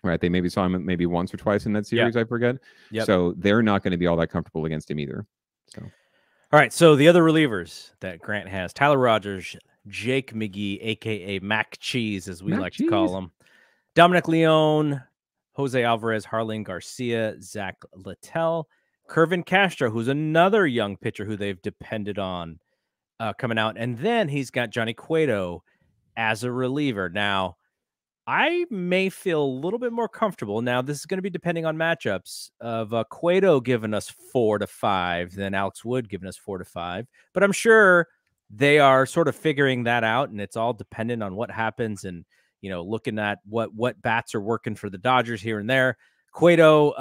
right? They maybe saw him maybe once or twice in that series. I forget. Yep. So they're not going to be all that comfortable against him either. So, all right. So the other relievers that Grant has: Tyler Rogers, Jake McGee, aka Mac Cheese, as we like to call him, Dominic Leone, Jose Alvarez, Harlan Garcia, Zach Littell, Kervin Castro, who's another young pitcher who they've depended on coming out. And then he's got Johnny Cueto as a reliever. Now, I may feel a little bit more comfortable. Now, this is going to be depending on matchups of Cueto giving us 4 to 5 than Alex Wood giving us 4 to 5. But I'm sure they are sort of figuring that out, and it's all dependent on what happens and, looking at what bats are working for the Dodgers here and there. Cueto,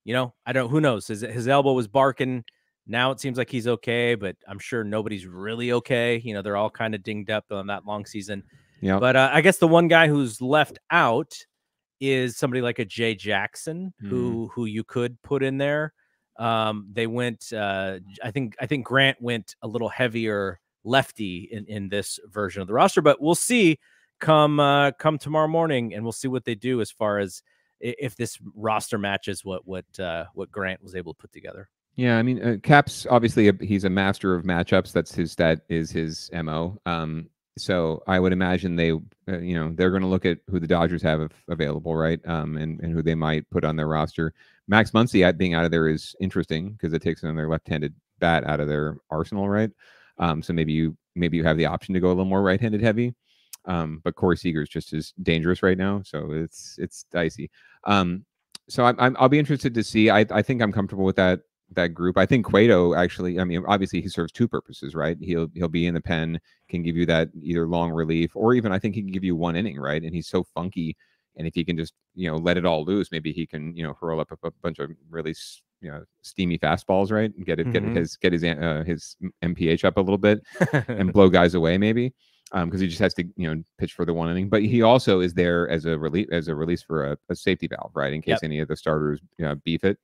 who knows? His elbow was barking. Now it seems like he's okay, but I'm sure nobody's really okay. They're all kind of dinged up on that long season. Yeah. But I guess the one guy who's left out is somebody like a Jay Jackson, who you could put in there. They went, I think Grant went a little heavier lefty in this version of the roster. But we'll see come tomorrow morning, and we'll see what they do as far as if this roster matches what Grant was able to put together. Yeah, I mean, Cap's obviously he's a master of matchups. That is his MO. So I would imagine they, they're going to look at who the Dodgers have available, right? And who they might put on their roster. Max Muncy being out of there is interesting because it takes another left-handed bat out of their arsenal, right? So maybe you have the option to go a little more right-handed heavy. But Corey Seager's just as dangerous right now, so it's dicey. So I'll be interested to see. I think I'm comfortable with that group. I think Cueto actually, I mean, obviously he serves two purposes, right? He'll be in the pen, can give you that either long relief, or even I think he can give you one inning, right? And he's so funky, and if he can just let it all loose, maybe he can hurl up a bunch of really steamy fastballs, right? And get his MPH up a little bit and blow guys away, maybe. Because he just has to, pitch for the one inning. But he also is there as a release for a safety valve, right? In case any of the starters beef it.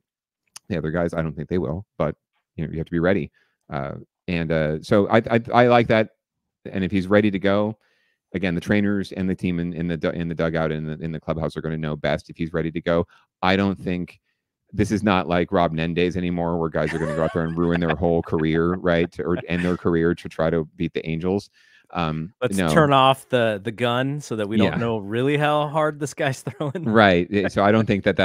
The other guys, I don't think they will, but you have to be ready. So I like that. And if he's ready to go, again, the trainers and the team in the dugout in the clubhouse are going to know best if he's ready to go. I don't think this is not like Rob Nendez anymore, where guys are going to go out there and ruin their whole career, right? Or end their career to try to beat the Angels. Let's turn off the gun so that we don't know really how hard this guy's throwing. Right. So I don't think that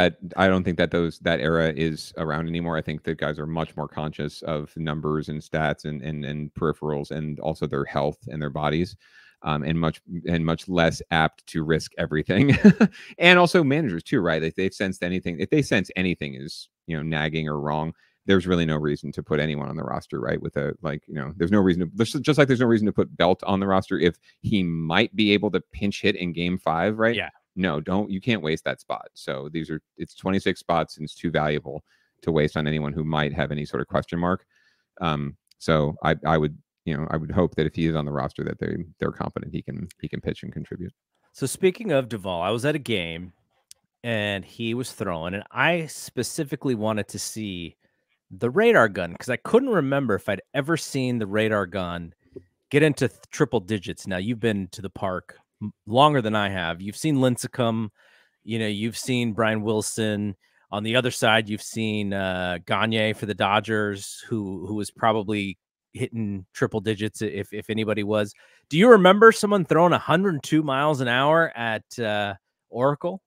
era is around anymore. I think that guys are much more conscious of numbers and stats and peripherals, and also their health and their bodies, and much less apt to risk everything. And also managers too, right? If they sense anything is nagging or wrong, there's really no reason to put anyone on the roster, right? With there's no reason to, just like there's no reason to put Belt on the roster if he might be able to pinch hit in Game 5, right? Yeah. No, you can't waste that spot. So it's 26 spots, and it's too valuable to waste on anyone who might have any sort of question mark. So I would hope that if he is on the roster, that they're confident he can pitch and contribute. So speaking of Duvall, I was at a game and he was throwing, and I specifically wanted to see the radar gun because I couldn't remember if I'd ever seen the radar gun get into triple digits. Now, you've been to the park longer than I have. You've seen Lincecum, you've seen Brian Wilson. On the other side, you've seen Gagne for the Dodgers, who was probably hitting triple digits if anybody was. Do you remember someone throwing 102 miles an hour at Oracle?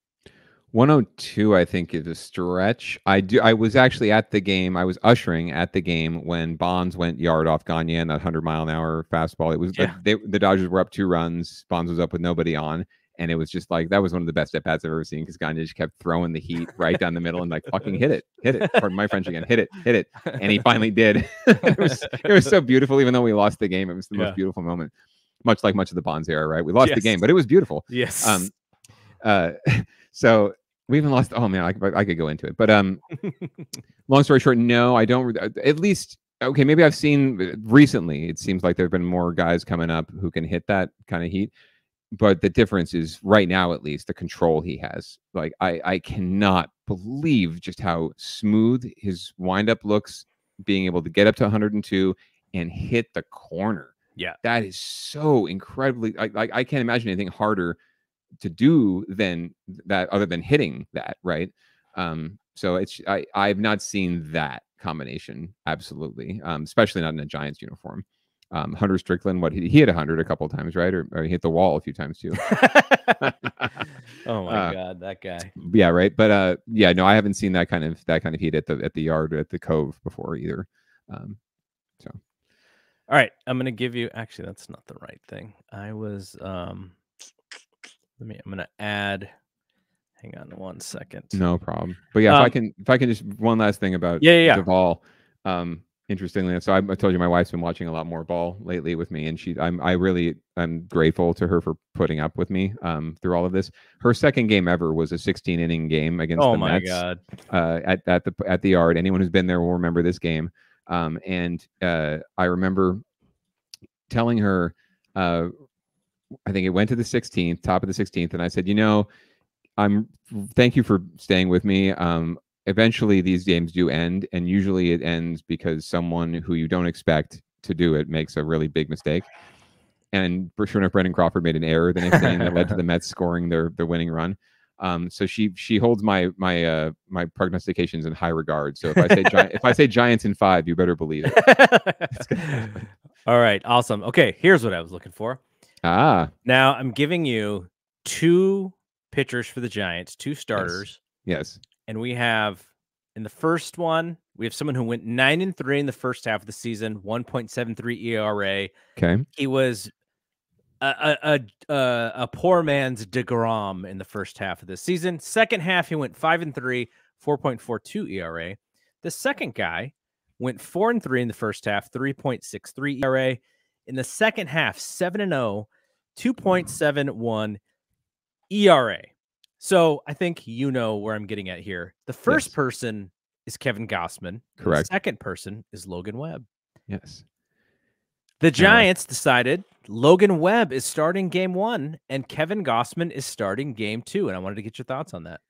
102, I think, is a stretch. I was actually at the game. I was ushering at the game when Bonds went yard off Gagne and that 100-mile-an-hour fastball. It was the Dodgers were up 2 runs. Bonds was up with nobody on, and it was just like that was one of the best at bats I've ever seen because Gagne just kept throwing the heat right down the middle and fucking hit it. Pardon my French again. Hit it, and he finally did. it was so beautiful. Even though we lost the game, it was the most beautiful moment. Much like much of the Bonds era, right? We lost the game, but it was beautiful. Yes. So we even lost. Oh man, I could go into it, but long story short, no, I don't. At least, okay, maybe I've seen recently. It seems like there've been more guys coming up who can hit that kind of heat, but the difference is right now, at least, the control he has. Like I cannot believe just how smooth his windup looks, being able to get up to 102 and hit the corner. Yeah, that is so incredibly. I can't imagine anything harder to do than that, other than hitting that, right? So I've not seen that combination, absolutely, especially not in a Giants uniform. Hunter Strickland, he hit 100 a couple of times, right? Or he hit the wall a few times too. Oh my god, that guy. Yeah, right. But no, I haven't seen that kind of heat at the yard or at the Cove before either. So all right, I'm gonna give you. Actually, that's not the right thing. I was I'm gonna add. Hang on 1 second. No problem. But yeah, if I can just one last thing about Duvall. Interestingly, so I told you my wife's been watching a lot more ball lately with me, and I'm grateful to her for putting up with me through all of this. Her second game ever was a 16-inning game against the Mets. At the Yard. Anyone who's been there will remember this game. And I remember telling her, I think it went to the 16th, top of the 16th, and I said, thank you for staying with me. Eventually these games do end, and usually it ends because someone who you don't expect to do it makes a really big mistake. And for sure enough, Brendan Crawford made an error the next inning that led to the Mets scoring their winning run. So she holds my prognostications in high regard. So if I say Giants in 5, you better believe it. All right, awesome. Okay, here's what I was looking for. Now I'm giving you 2 pitchers for the Giants, 2 starters. Yes. And we have in the first one, we have someone who went 9-3 in the first half of the season, 1.73 ERA. Okay. He was a poor man's DeGrom in the first half of the season. Second half, he went 5-3, 4.42 ERA. The second guy went 4-3 in the first half, 3.63 ERA. In the second half, 7-0, 2.71 ERA. So I think you know where I'm getting at here. The first person is Kevin Gossman. Correct. The second person is Logan Webb. Yes. The Giants decided Logan Webb is starting game 1 and Kevin Gossman is starting game 2. And I wanted to get your thoughts on that.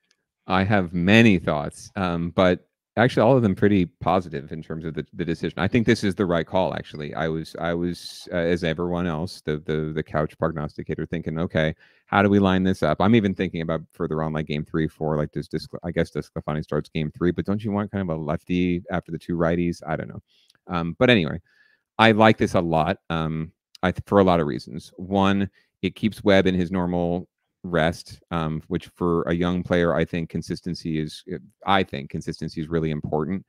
I have many thoughts, but actually all of them pretty positive in terms of the decision. I think this is the right call. Actually, I was as everyone else, the couch prognosticator, thinking, okay, how do we line this up? I'm even thinking about further on, like game 3, 4, like I guess DeSclafani starts game 3, but don't you want kind of a lefty after the 2 righties? I don't know. But anyway, I like this a lot. For a lot of reasons. One, it keeps Webb in his normal rest, which for a young player, I think consistency is really important.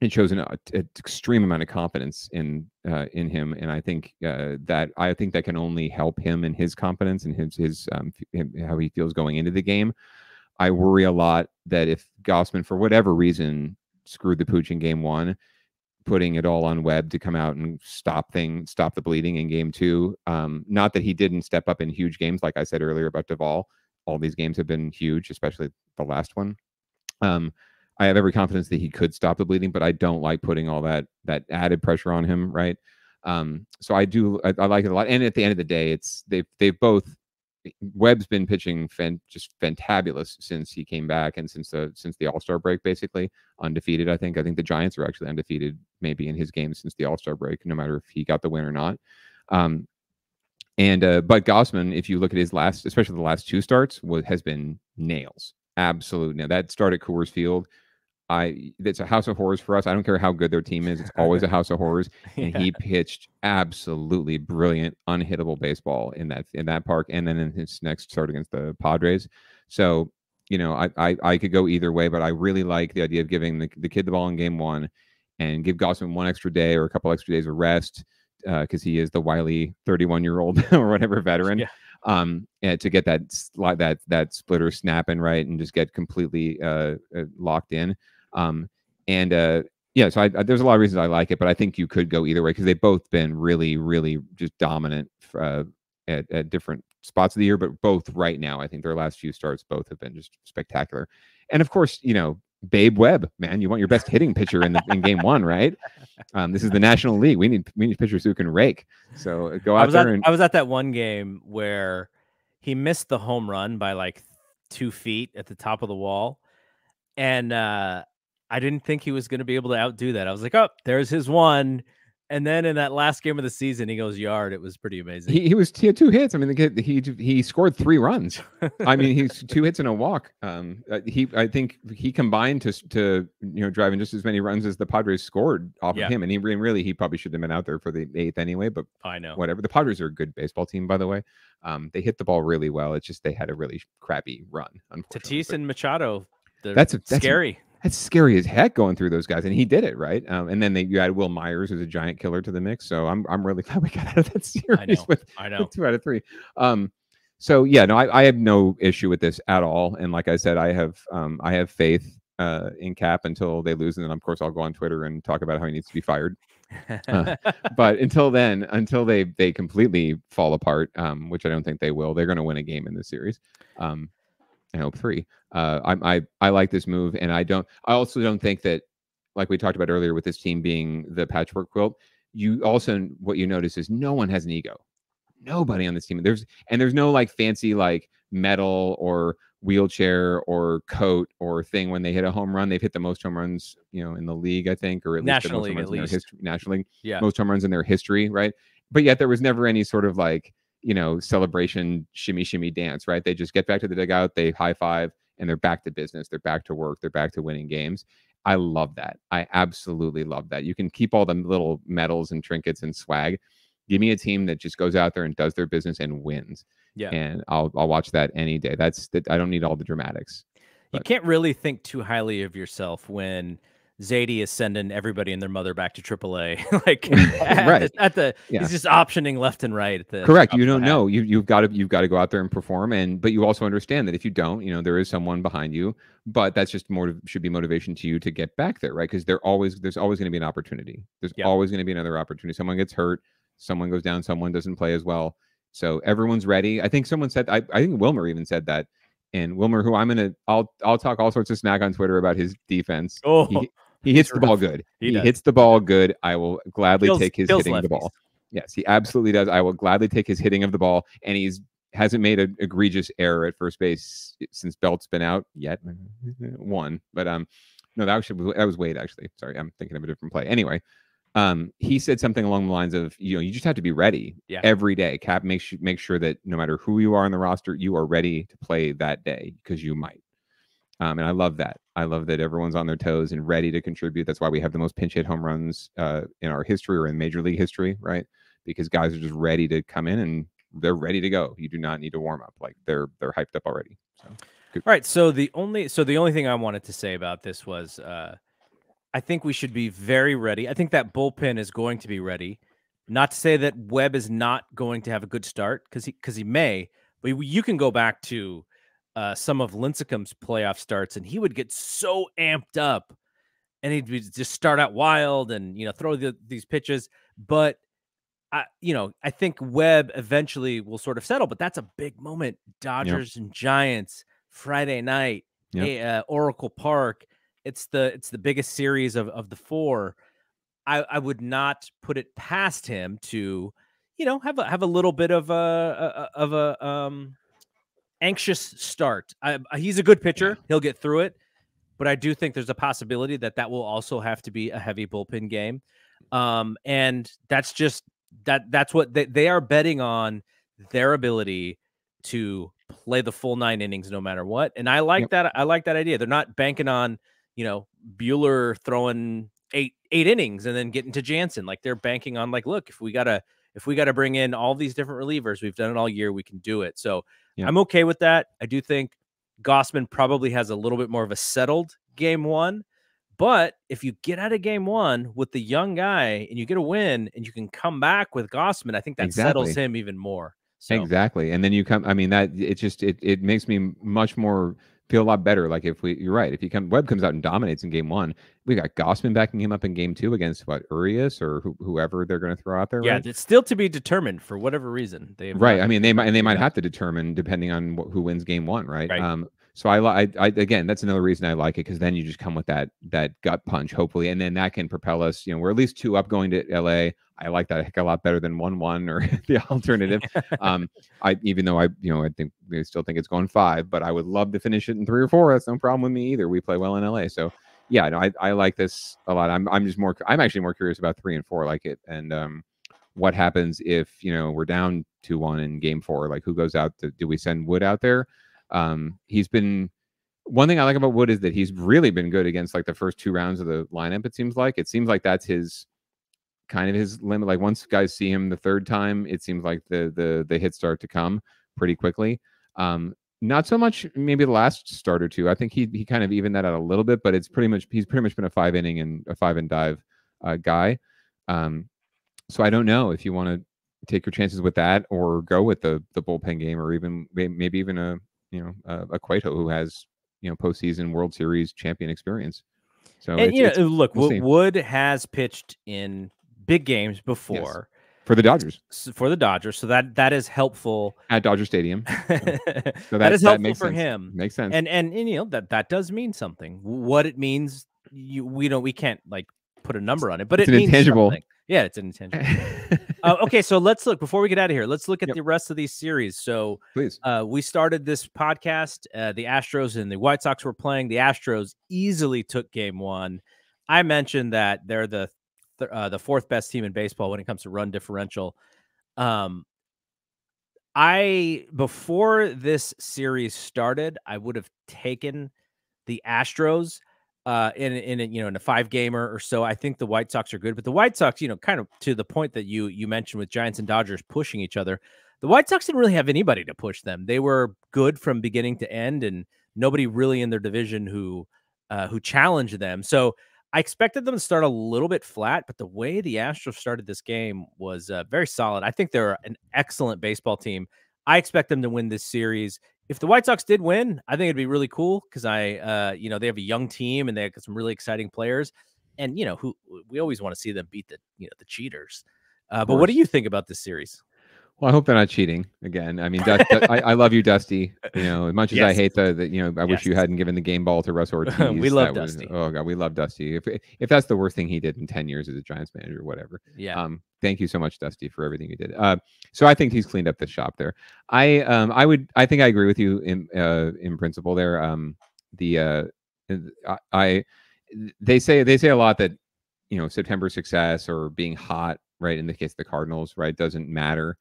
It shows an extreme amount of confidence in him, and I think that can only help him in his confidence and his how he feels going into the game. I worry a lot that if Gausman, for whatever reason, screwed the pooch in game 1, putting it all on Webb to come out and stop the bleeding in game 2. Not that he didn't step up in huge games, like I said earlier about Duvall. All these games have been huge, especially the last one. I have every confidence that he could stop the bleeding, but I don't like putting all that added pressure on him, right? So I like it a lot. And at the end of the day, they've both. Webb's been pitching just fantabulous since he came back and since the All-Star break, basically undefeated. I think the Giants are actually undefeated maybe in his games since the All-Star break, no matter if he got the win or not. But Gossman, if you look at his especially the last 2 starts, has been nails. Absolute nail. That start at Coors Field, it's a house of horrors for us. I don't care how good their team is. It's always a house of horrors. And he pitched absolutely brilliant, unhittable baseball in that park. And then in his next start against the Padres. So, I could go either way, but I really like the idea of giving the kid the ball in game 1 and give Gausman 1 extra day or a couple extra days of rest, because he is the wily 31-year-old or whatever veteran. And to get that splitter snapping right and just get completely locked in. So there's a lot of reasons I like it, but I think you could go either way because they've both been really, really just dominant at different spots of the year. But both right now, I think their last few starts both have been just spectacular. And of course, Babe Webb, man, you want your best hitting pitcher in game 1, right? This is the National League. We need pitchers who can rake. So go out there. I was at that one game where he missed the home run by like 2 feet at the top of the wall, and I didn't think he was going to be able to outdo that. I was like, oh, there's his one. And then in that last game of the season, he goes yard. It was pretty amazing. He had 2 hits. I mean, the kid, he scored 3 runs. I mean, he's 2 hits and a walk. I think he combined to driving just as many runs as the Padres scored off of him. And he probably should have been out there for the 8th anyway. But I know whatever. The Padres are a good baseball team, by the way. They hit the ball really well. It's just they had a really crappy run. Tatis and Machado. That's scary. That's scary as heck going through those guys, and he did it right. And then you add Will Myers, who's a giant killer, to the mix. So I'm really glad we got out of that series with 2 out of 3. So yeah, no, I have no issue with this at all. And like I said, I have faith in Cap until they lose, and then of course I'll go on Twitter and talk about how he needs to be fired. But until they completely fall apart, which I don't think they will, they're going to win a game in this series. I hope 3. I like this move, and I also don't think that, like we talked about earlier with this team being the patchwork quilt, what you notice is no one has an ego. Nobody on this team. There's no like fancy like medal or wheelchair or coat or thing when they hit a home run. They've hit the most home runs, in the league, I think, or at least National the most League, home runs at in their least. history. National League, Yeah. most home runs in their history, right? But yet there was never any sort of like, celebration, shimmy dance, right? They just get back to the dugout, they high five, and they're back to business. They're back to work. They're back to winning games. I love that. I absolutely love that. You can keep all the little medals and trinkets and swag. Give me a team that just goes out there and does their business and wins. Yeah. And I'll watch that any day. I don't need all the dramatics. You can't really think too highly of yourself when Zadie is sending everybody and their mother back to AAA. Like right. He's just optioning left and right. At the correct. You don't know. You've got to go out there and perform. But you also understand that if you don't, there is someone behind you. But that's just should be motivation to you to get back there, right? Because there's always going to be an opportunity. There's always going to be another opportunity. Someone gets hurt, someone goes down, someone doesn't play as well. So everyone's ready. I think someone said, I think Wilmer even said that. And Wilmer, who I'll talk all sorts of smack on Twitter about his defense. Oh, he hits the ball good. He hits the ball good. I will gladly take his hitting of the ball. Yes, he absolutely does. I will gladly take his hitting of the ball. And hasn't made an egregious error at first base since Belt's been out yet. One, but no, that was Wade actually. Sorry, I'm thinking of a different play. Anyway, he said something along the lines of, you just have to be ready every day. Cap make sure that no matter who you are on the roster, you are ready to play that day because you might. And I love that. I love that everyone's on their toes and ready to contribute. That's why we have the most pinch hit home runs in our history or in Major League history, right? Because guys are just ready to come in and they're ready to go. You do not need to warm up. Like they're hyped up already. So, all right. So the only thing I wanted to say about this was I think we should be very ready. I think that bullpen is going to be ready. Not to say that Webb is not going to have a good start because he may, but you can go back to some of Lincecum's playoff starts, and he would get so amped up, and he'd just start out wild and throw these pitches. But I think Webb eventually will sort of settle. But that's a big moment. Dodgers and Giants Friday night, Oracle Park. It's the biggest series of the four. I would not put it past him to have a little bit of a anxious start. He's a good pitcher. He'll get through it, but I do think there's a possibility that will also have to be a heavy bullpen game. And that's just that's what they are betting on, their ability to play the full 9 innings no matter what. And I like that. I like that idea. They're not banking on, Bueller throwing eight innings and then getting to Jansen. Like they're banking on look, if we gotta bring in all these different relievers, we've done it all year, we can do it. So I'm okay with that. I do think Gossman probably has a little bit more of a settled game one, but if you get out of game one with the young guy and you get a win and you can come back with Gossman, I think that settles him even more. So. Exactly. And then you come, that it makes me much more feel a lot better. Like you're right. If Webb comes out and dominates in game one, we got Gausman backing him up in game two against Urias or whoever they're going to throw out there. Yeah, right? It's still to be determined for whatever reason. Right. They might have to determine depending on who wins game one. Right. So I again, that's another reason I like it, because then you just come with that gut punch, hopefully, and then that can propel us. We're at least 2 up going to LA. I like that a heck of a lot better than 1-1 or the alternative. Even though I think they still think it's going 5, but I would love to finish it in 3 or 4. That's no problem with me either. We play well in LA, so yeah, no, I like this a lot. I'm actually more curious about 3 and 4, I like it, and what happens if we're down 2-1 in game 4? Like, who goes out? Do we send Wood out there? He's been, one thing I like about Wood is that he's really been good against the first 2 rounds of the lineup. It seems like that's his kind of his limit. Like once guys see him the 3rd time, it seems like the hits start to come pretty quickly. Not so much maybe the last start or 2. I think he kind of evened that out a little bit, but he's pretty much been a 5 inning and a 5 and dive guy. So I don't know if you want to take your chances with that or go with the bullpen game, or even maybe even a Cueto who has postseason World Series champion experience. So look, Wood has pitched in big games before for the Dodgers. So that is helpful at Dodger Stadium. So that is helpful for him. Makes sense. And that does mean something. What it means, we can't put a number on it, but it's it an means intangible. Something. Yeah, it's an intentional. Okay, so let's look before we get out of here. Let's look at the rest of these series. So, please, we started this podcast. The Astros and the White Sox were playing. The Astros easily took Game 1. I mentioned that they're the fourth best team in baseball when it comes to run differential. Before this series started, I would have taken the Astros in a 5-gamer or so. I think the White Sox are good, but the White Sox, kind of to the point that you mentioned with Giants and Dodgers pushing each other, the White Sox didn't really have anybody to push them. They were good from beginning to end, and nobody really in their division who challenged them. So I expected them to start a little bit flat, but the way the Astros started this game was very solid. I think they're an excellent baseball team. I expect them to win this series. If the White Sox did win, I think it'd be really cool because they have a young team and they have some really exciting players, and who we always want to see them beat the cheaters. But what do you think about this series? Well, I hope they're not cheating again. I mean, I love you, Dusty. As much as I hate I wish you hadn't given the game ball to Russ Ortiz. We love Dusty. Oh God, we love Dusty. If that's the worst thing he did in 10 years as a Giants manager, whatever. Yeah. Thank you so much, Dusty, for everything you did. So I think he's cleaned up the shop there. I think I agree with you in principle there. They say a lot that September success or being hot, right, in the case of the Cardinals, right, doesn't matter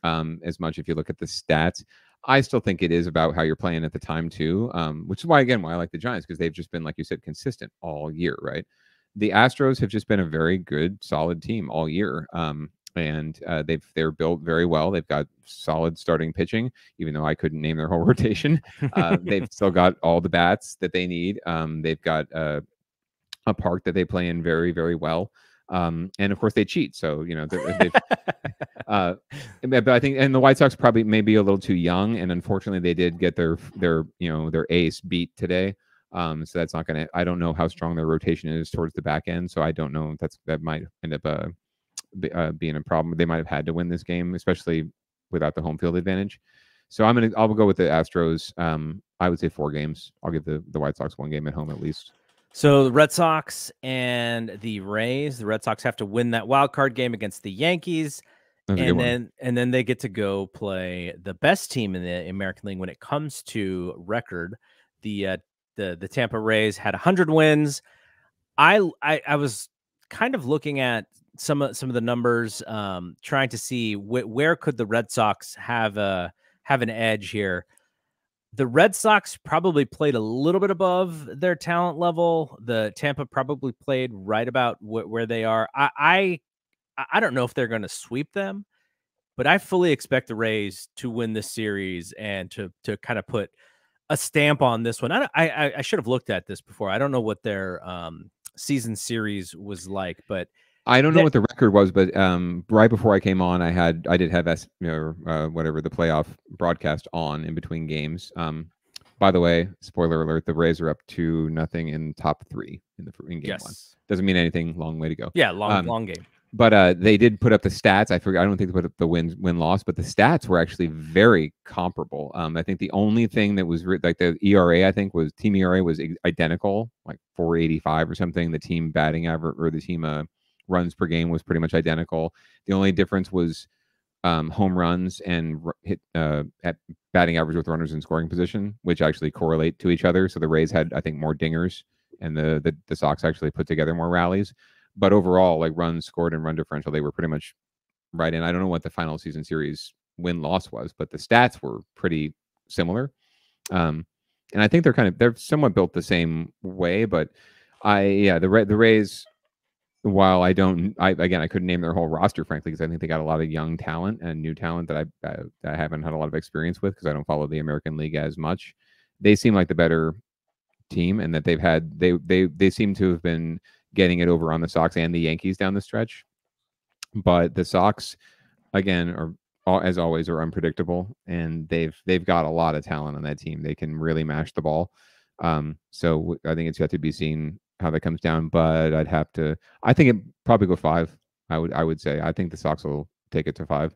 as much if you look at the stats. I still think it is about how you're playing at the time too, which is why I like the Giants, because they've just been, like you said, consistent all year, right? The Astros have just been a very good, solid team all year, and they're built very well. They've got solid starting pitching, even though I couldn't name their whole rotation. They've still got all the bats that they need. They've got a park that they play in very, very well. And of course they cheat. So, but I think, and the White Sox probably may be a little too young. And unfortunately they did get their ace beat today. So that's not going to, I don't know how strong their rotation is towards the back end. So I don't know if that might end up being a problem. They might have had to win this game, especially without the home field advantage. So I'll go with the Astros. I would say 4 games. I'll give the White Sox 1 game at home at least. So the Red Sox and the Rays, the Red Sox have to win that wild card game against the Yankees, and then they get to go play the best team in the American League when it comes to record. The Tampa Rays had 100 wins. I was kind of looking at some of the numbers, trying to see where could the Red Sox have an edge here. The Red Sox probably played a little bit above their talent level. The Tampa probably played right about where they are. I don't know if they're going to sweep them, but I fully expect the Rays to win this series and to kind of put a stamp on this one. I should have looked at this before. I don't know what their season series was like, but I don't know what the record was, but right before I came on, I did have whatever the playoff broadcast on in between games. By the way, spoiler alert: the Rays are up 2-0 in top 3 in game 1. Doesn't mean anything. Long way to go. Yeah, long game. But they did put up the stats. I forgot. I don't think they put up the win-loss, but the stats were actually very comparable. I think the only thing that was like the ERA, I think, was team ERA was identical, like 4.85 or something. The team batting average or the team runs per game was pretty much identical. The only difference was home runs and at batting average with runners in scoring position, which actually correlate to each other. So the Rays had, I think, more dingers, and the Sox actually put together more rallies. But overall, like runs scored and run differential, they were pretty much right in. I don't know what the final season series win-loss was, but the stats were pretty similar. And I think they're somewhat built the same way. But the Rays. While I couldn't name their whole roster, frankly, because I think they got a lot of young talent and new talent that I haven't had a lot of experience with because I don't follow the American League as much. They seem like the better team, and that they seem to have been getting it over on the Sox and the Yankees down the stretch. But the Sox, again, as always, are unpredictable, and they've got a lot of talent on that team. They can really mash the ball. So I think it's yet to be seen how that comes down, but I think it probably go 5. I would say. I think the Sox will take it to 5.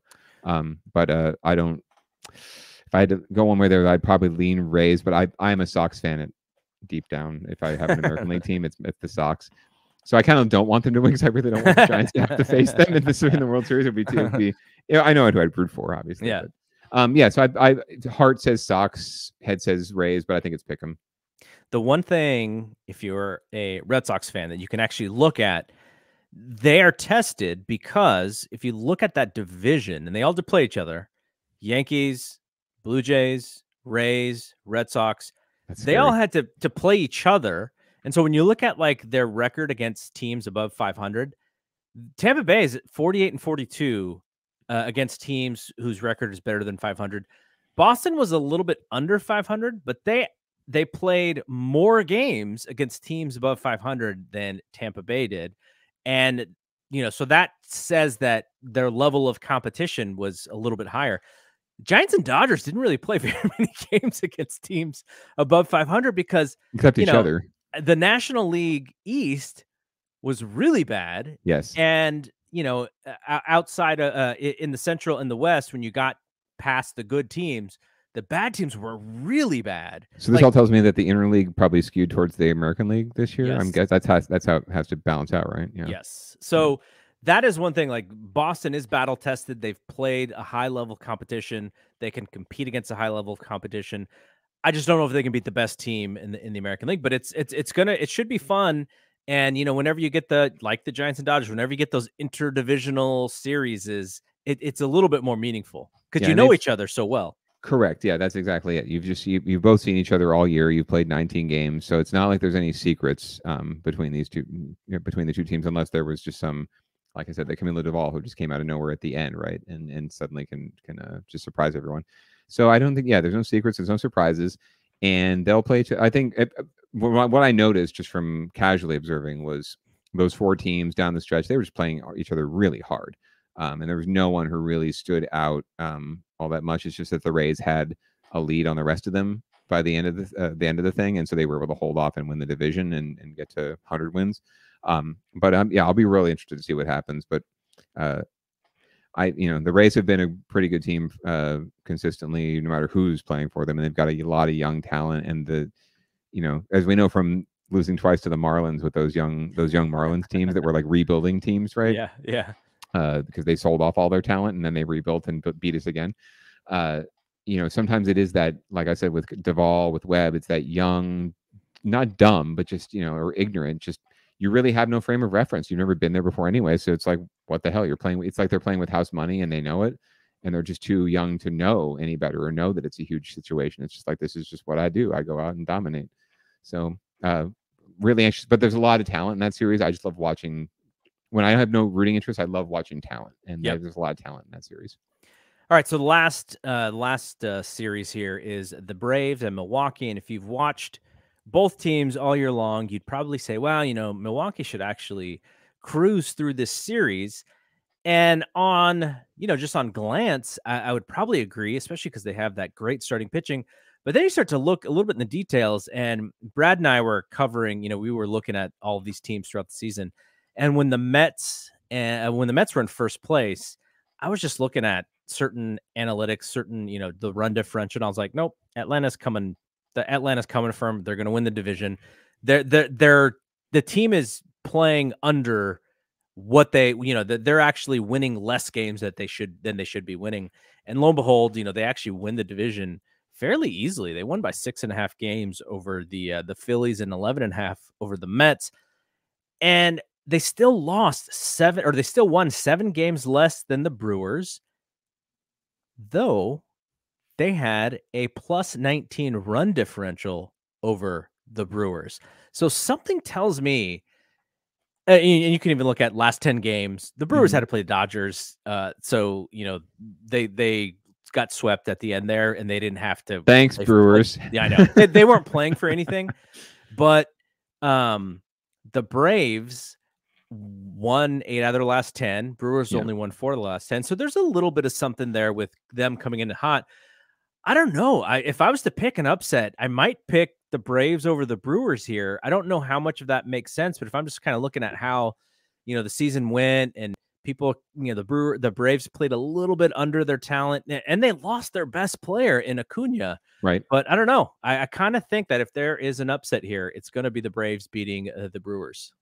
But I don't, if I had to go one way there, I'd probably lean Rays, but I'm a Sox fan deep down. If I have an American League team, it's the Sox. So I kind of don't want them to win because I really don't want the Giants to have to face them in the World Series. It'd be I know who I'd root for, obviously. Yeah. But, yeah. So I heart says Sox, head says Rays, but I think it's Pick'em. The one thing, if you're a Red Sox fan, that you can actually look at, they are tested because if you look at that division, and they all play each other, Yankees, Blue Jays, Rays, Red Sox, they all had to play each other. And so when you look at like their record against teams above 500, Tampa Bay is 48-42 against teams whose record is better than 500. Boston was a little bit under 500, but they played more games against teams above 500 than Tampa Bay did. And, so that says that their level of competition was a little bit higher. Giants and Dodgers didn't really play very many games against teams above 500 because except each other. The National League East was really bad. Yes. And, outside in the Central and the West, when you got past the good teams, the bad teams were really bad. So this all tells me that the interleague probably skewed towards the American League this year. Yes. I'm guessing that's how it has to balance out, right? Yeah. Yes. So that is one thing. Like Boston is battle tested. They've played a high level competition. They can compete against a high level of competition. I just don't know if they can beat the best team in the American League. But it should be fun. And whenever you get the Giants and Dodgers, whenever you get those interdivisional series, it's a little bit more meaningful because you know each other so well. Correct. Yeah, that's exactly it. You've both seen each other all year. You've played 19 games, so it's not like there's any secrets between these two, between the two teams, unless there was just some, like I said, the Camilo Duvall who just came out of nowhere at the end, right, and suddenly can just surprise everyone. So I don't think there's no secrets, there's no surprises, and they'll play. I think what I noticed just from casually observing was those four teams down the stretch, they were just playing each other really hard. And there was no one who really stood out all that much. It's just that the Rays had a lead on the rest of them by the end of the thing, and so they were able to hold off and win the division and get to 100 wins. But I'll be really interested to see what happens. But the Rays have been a pretty good team consistently, no matter who's playing for them, and they've got a lot of young talent. And as we know from losing twice to the Marlins with those young Marlins teams that were like rebuilding teams, right? Yeah. Because they sold off all their talent and then they rebuilt and beat us again. Sometimes it is that, like I said, with Duvall, with Webb, it's that young, not dumb, but just, or ignorant. Just, you really have no frame of reference. You've never been there before anyway. So it's like, what the hell you're playing with? It's like they're playing with house money and they know it. And they're just too young to know any better or know that it's a huge situation. It's just like, this is just what I do. I go out and dominate. So really anxious, but there's a lot of talent in that series. I just love watching. When I have no rooting interest, I love watching talent, and there's a lot of talent in that series. All right, so the last series here is the Braves and Milwaukee, and if you've watched both teams all year long, you'd probably say, well, Milwaukee should actually cruise through this series. And on, just on glance, I would probably agree, especially because they have that great starting pitching. But then you start to look a little bit in the details, and Brad and I were covering, we were looking at all of these teams throughout the season. And when the Mets were in first place, I was just looking at certain analytics, certain, the run differential. And I was like, nope, Atlanta's coming from, they're going to win the division. The team is playing under what they're actually winning less games than they should be winning. And lo and behold, they actually win the division fairly easily. They won by 6.5 games over the Phillies and 11.5 over the Mets. And they still won 7 games less than the Brewers, though they had a plus 19 run differential over the Brewers. So something tells me, and you can even look at last 10 games, the Brewers had to play the Dodgers. So, they got swept at the end there and they didn't have to. Thanks, Brewers. Yeah, I know. They weren't playing for anything, but the Braves won 8 out of their last 10. Brewers only won 4 of the last 10. So there's a little bit of something there with them coming in hot. I don't know. If I was to pick an upset, I might pick the Braves over the Brewers here. I don't know how much of that makes sense, but if I'm just kind of looking at how, the season went and people, the Braves played a little bit under their talent and they lost their best player in Acuna. Right. But I don't know. I kind of think that if there is an upset here, it's going to be the Braves beating the Brewers.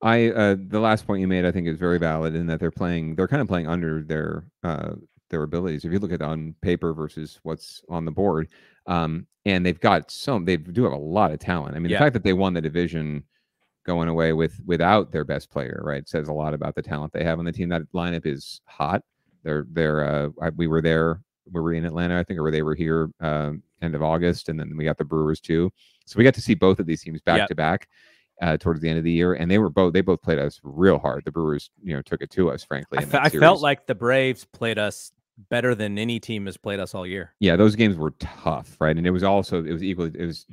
The last point you made, I think, is very valid in that they're kind of playing under their abilities. If you look at on paper versus what's on the board, and they do have a lot of talent. I mean, the fact that they won the division going away without their best player, right, says a lot about the talent they have on the team. That lineup is hot. We were there. We were in Atlanta, I think, or they were here end of August, and then we got the Brewers too. So we got to see both of these teams back to back towards the end of the year, and they both played us real hard. The Brewers, took it to us, frankly. I felt like the Braves played us better than any team has played us all year. Yeah, those games were tough, right? And it was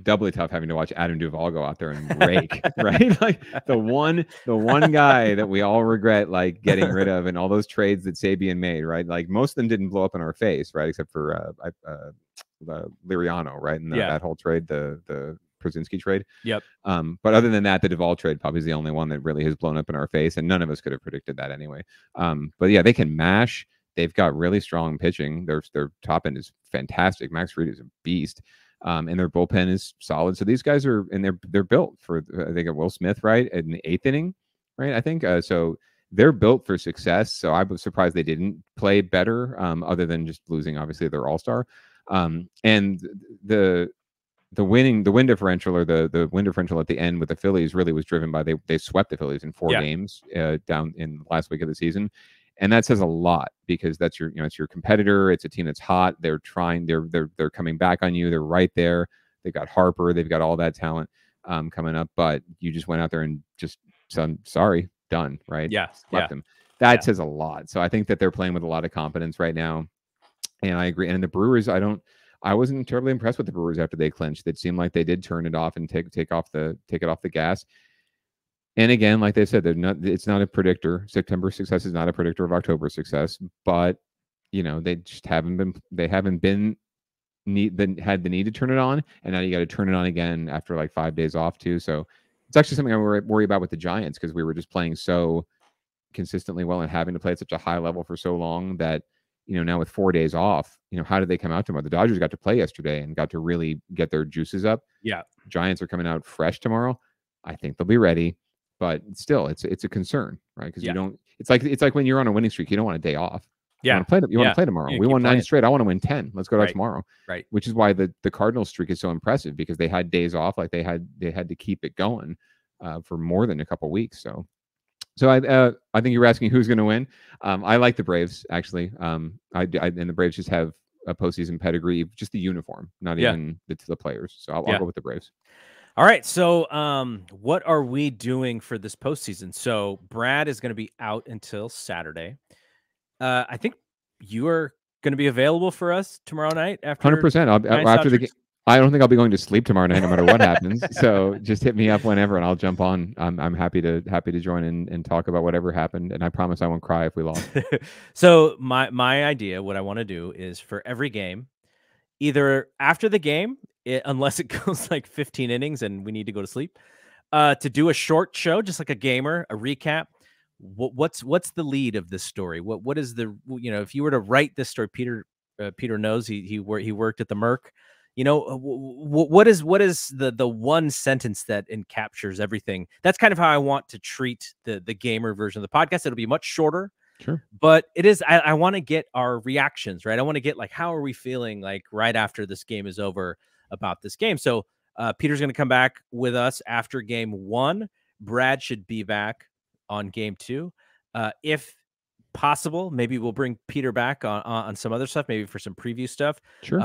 doubly tough having to watch Adam Duvall go out there and rake, right? Like the one guy that we all regret like getting rid of, and all those trades that Sabian made, right? Like most of them didn't blow up in our face, right? Except for Liriano, right? And that whole trade, the Przinski trade. Yep. But other than that, the Duvall trade probably is the only one that really has blown up in our face, and none of us could have predicted that anyway. But yeah, they can mash. They've got really strong pitching. Their top end is fantastic. Max Fried is a beast, and their bullpen is solid. So these guys they're built for. They got Will Smith right in the 8th inning, right? I think so. They're built for success. So I was surprised they didn't play better, other than just losing obviously their all-star. And the win differential, or the win differential at the end with the Phillies really was driven by they swept the Phillies in 4 games down in the last week of the season. And that says a lot, because that's it's your competitor. It's a team that's hot. They're coming back on you. They're right there. They've got Harper. They've got all that talent coming up. But you just went out there and just said, sorry, done, right? Left them. That says a lot. So I think that they're playing with a lot of confidence right now. And I agree. And the Brewers, I wasn't terribly impressed with the Brewers after they clinched. It seemed like they did turn it off and take it off the gas. And again, like they said, it's not a predictor. September success is not a predictor of October success, but they just haven't had the need to turn it on, and now you got to turn it on again after like 5 days off too. So it's actually something I worry about with the Giants, because we were just playing so consistently well and having to play at such a high level for so long that now with 4 days off, how did they come out tomorrow? The Dodgers got to play yesterday and got to really get their juices up. Yeah, Giants are coming out fresh tomorrow. I think they'll be ready. But still, it's a concern, right? Because you don't. It's like when you're on a winning streak, you don't want a day off. You want to play tomorrow. We won 9 straight. I want to win 10. Let's go out tomorrow. Right. Which is why the Cardinals streak is so impressive, because they had days off, like they had to keep it going for more than a couple weeks. So I think you were asking who's going to win. I like the Braves actually. And the Braves just have a postseason pedigree, just the uniform, not even the players. So I'll go with the Braves. All right. So what are we doing for this postseason? So Brad is going to be out until Saturday. I think you are going to be available for us tomorrow night after 100%. After the game. I don't think I'll be going to sleep tomorrow night, no matter what happens. So just hit me up whenever, and I'll jump on. I'm happy to join and talk about whatever happened. And I promise I won't cry if we lost. So my idea, what I want to do is for every game, either after the game, unless it goes like 15 innings and we need to go to sleep, to do a short show, just like a gamer, a recap. What's the lead of this story? What is the, if you were to write this story, Peter knows he worked at the Merc. What is the one sentence that encaptures everything? That's kind of how I want to treat the gamer version of the podcast. It'll be much shorter. Sure. But it is, I want to get our reactions, right? I want to get like, how are we feeling like right after this game is over about this game? So Peter's going to come back with us after game 1. Brad should be back on game 2. If possible, maybe we'll bring Peter back on some other stuff, maybe for some preview stuff. Sure.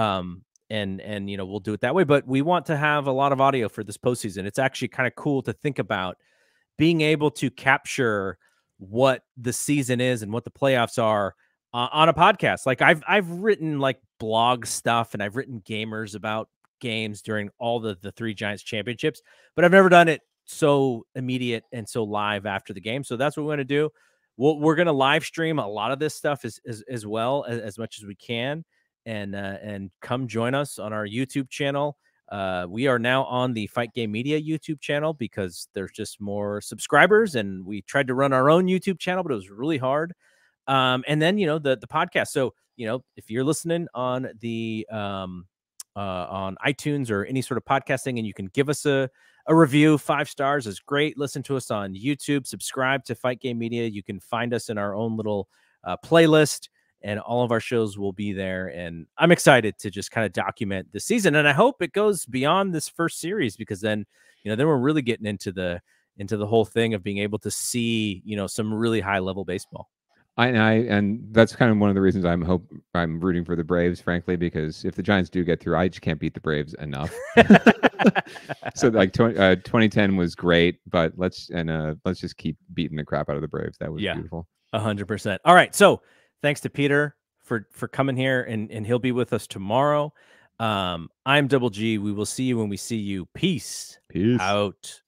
And we'll do it that way. But we want to have a lot of audio for this postseason. It's actually kind of cool to think about being able to capture what the season is and what the playoffs are on a podcast. Like I've written like blog stuff, and I've written gamers about games during all the 3 Giants championships, but I've never done it so immediate and so live after the game. So that's what we're going to do. We're going to live stream a lot of this stuff as well as much as we can. And come join us on our YouTube channel. We are now on the Fight Game Media YouTube channel because there's just more subscribers, and we tried to run our own YouTube channel, but it was really hard. And then, the podcast. So, if you're listening on the on iTunes or any sort of podcasting, and you can give us a review. 5 stars is great. Listen to us on YouTube. Subscribe to Fight Game Media. You can find us in our own little playlist, and all of our shows will be there. And I'm excited to just kind of document the season, and I hope it goes beyond this first series, because then then we're really getting into the whole thing of being able to see some really high level baseball. And that's kind of one of the reasons I'm rooting for the Braves, frankly, because if the Giants do get through, I just can't beat the Braves enough. So like 2010 was great, but let's just keep beating the crap out of the Braves. That was beautiful. 100%. All right, so thanks to Peter for coming here, and he'll be with us tomorrow. I'm Double G. We will see you when we see you. Peace. Peace out.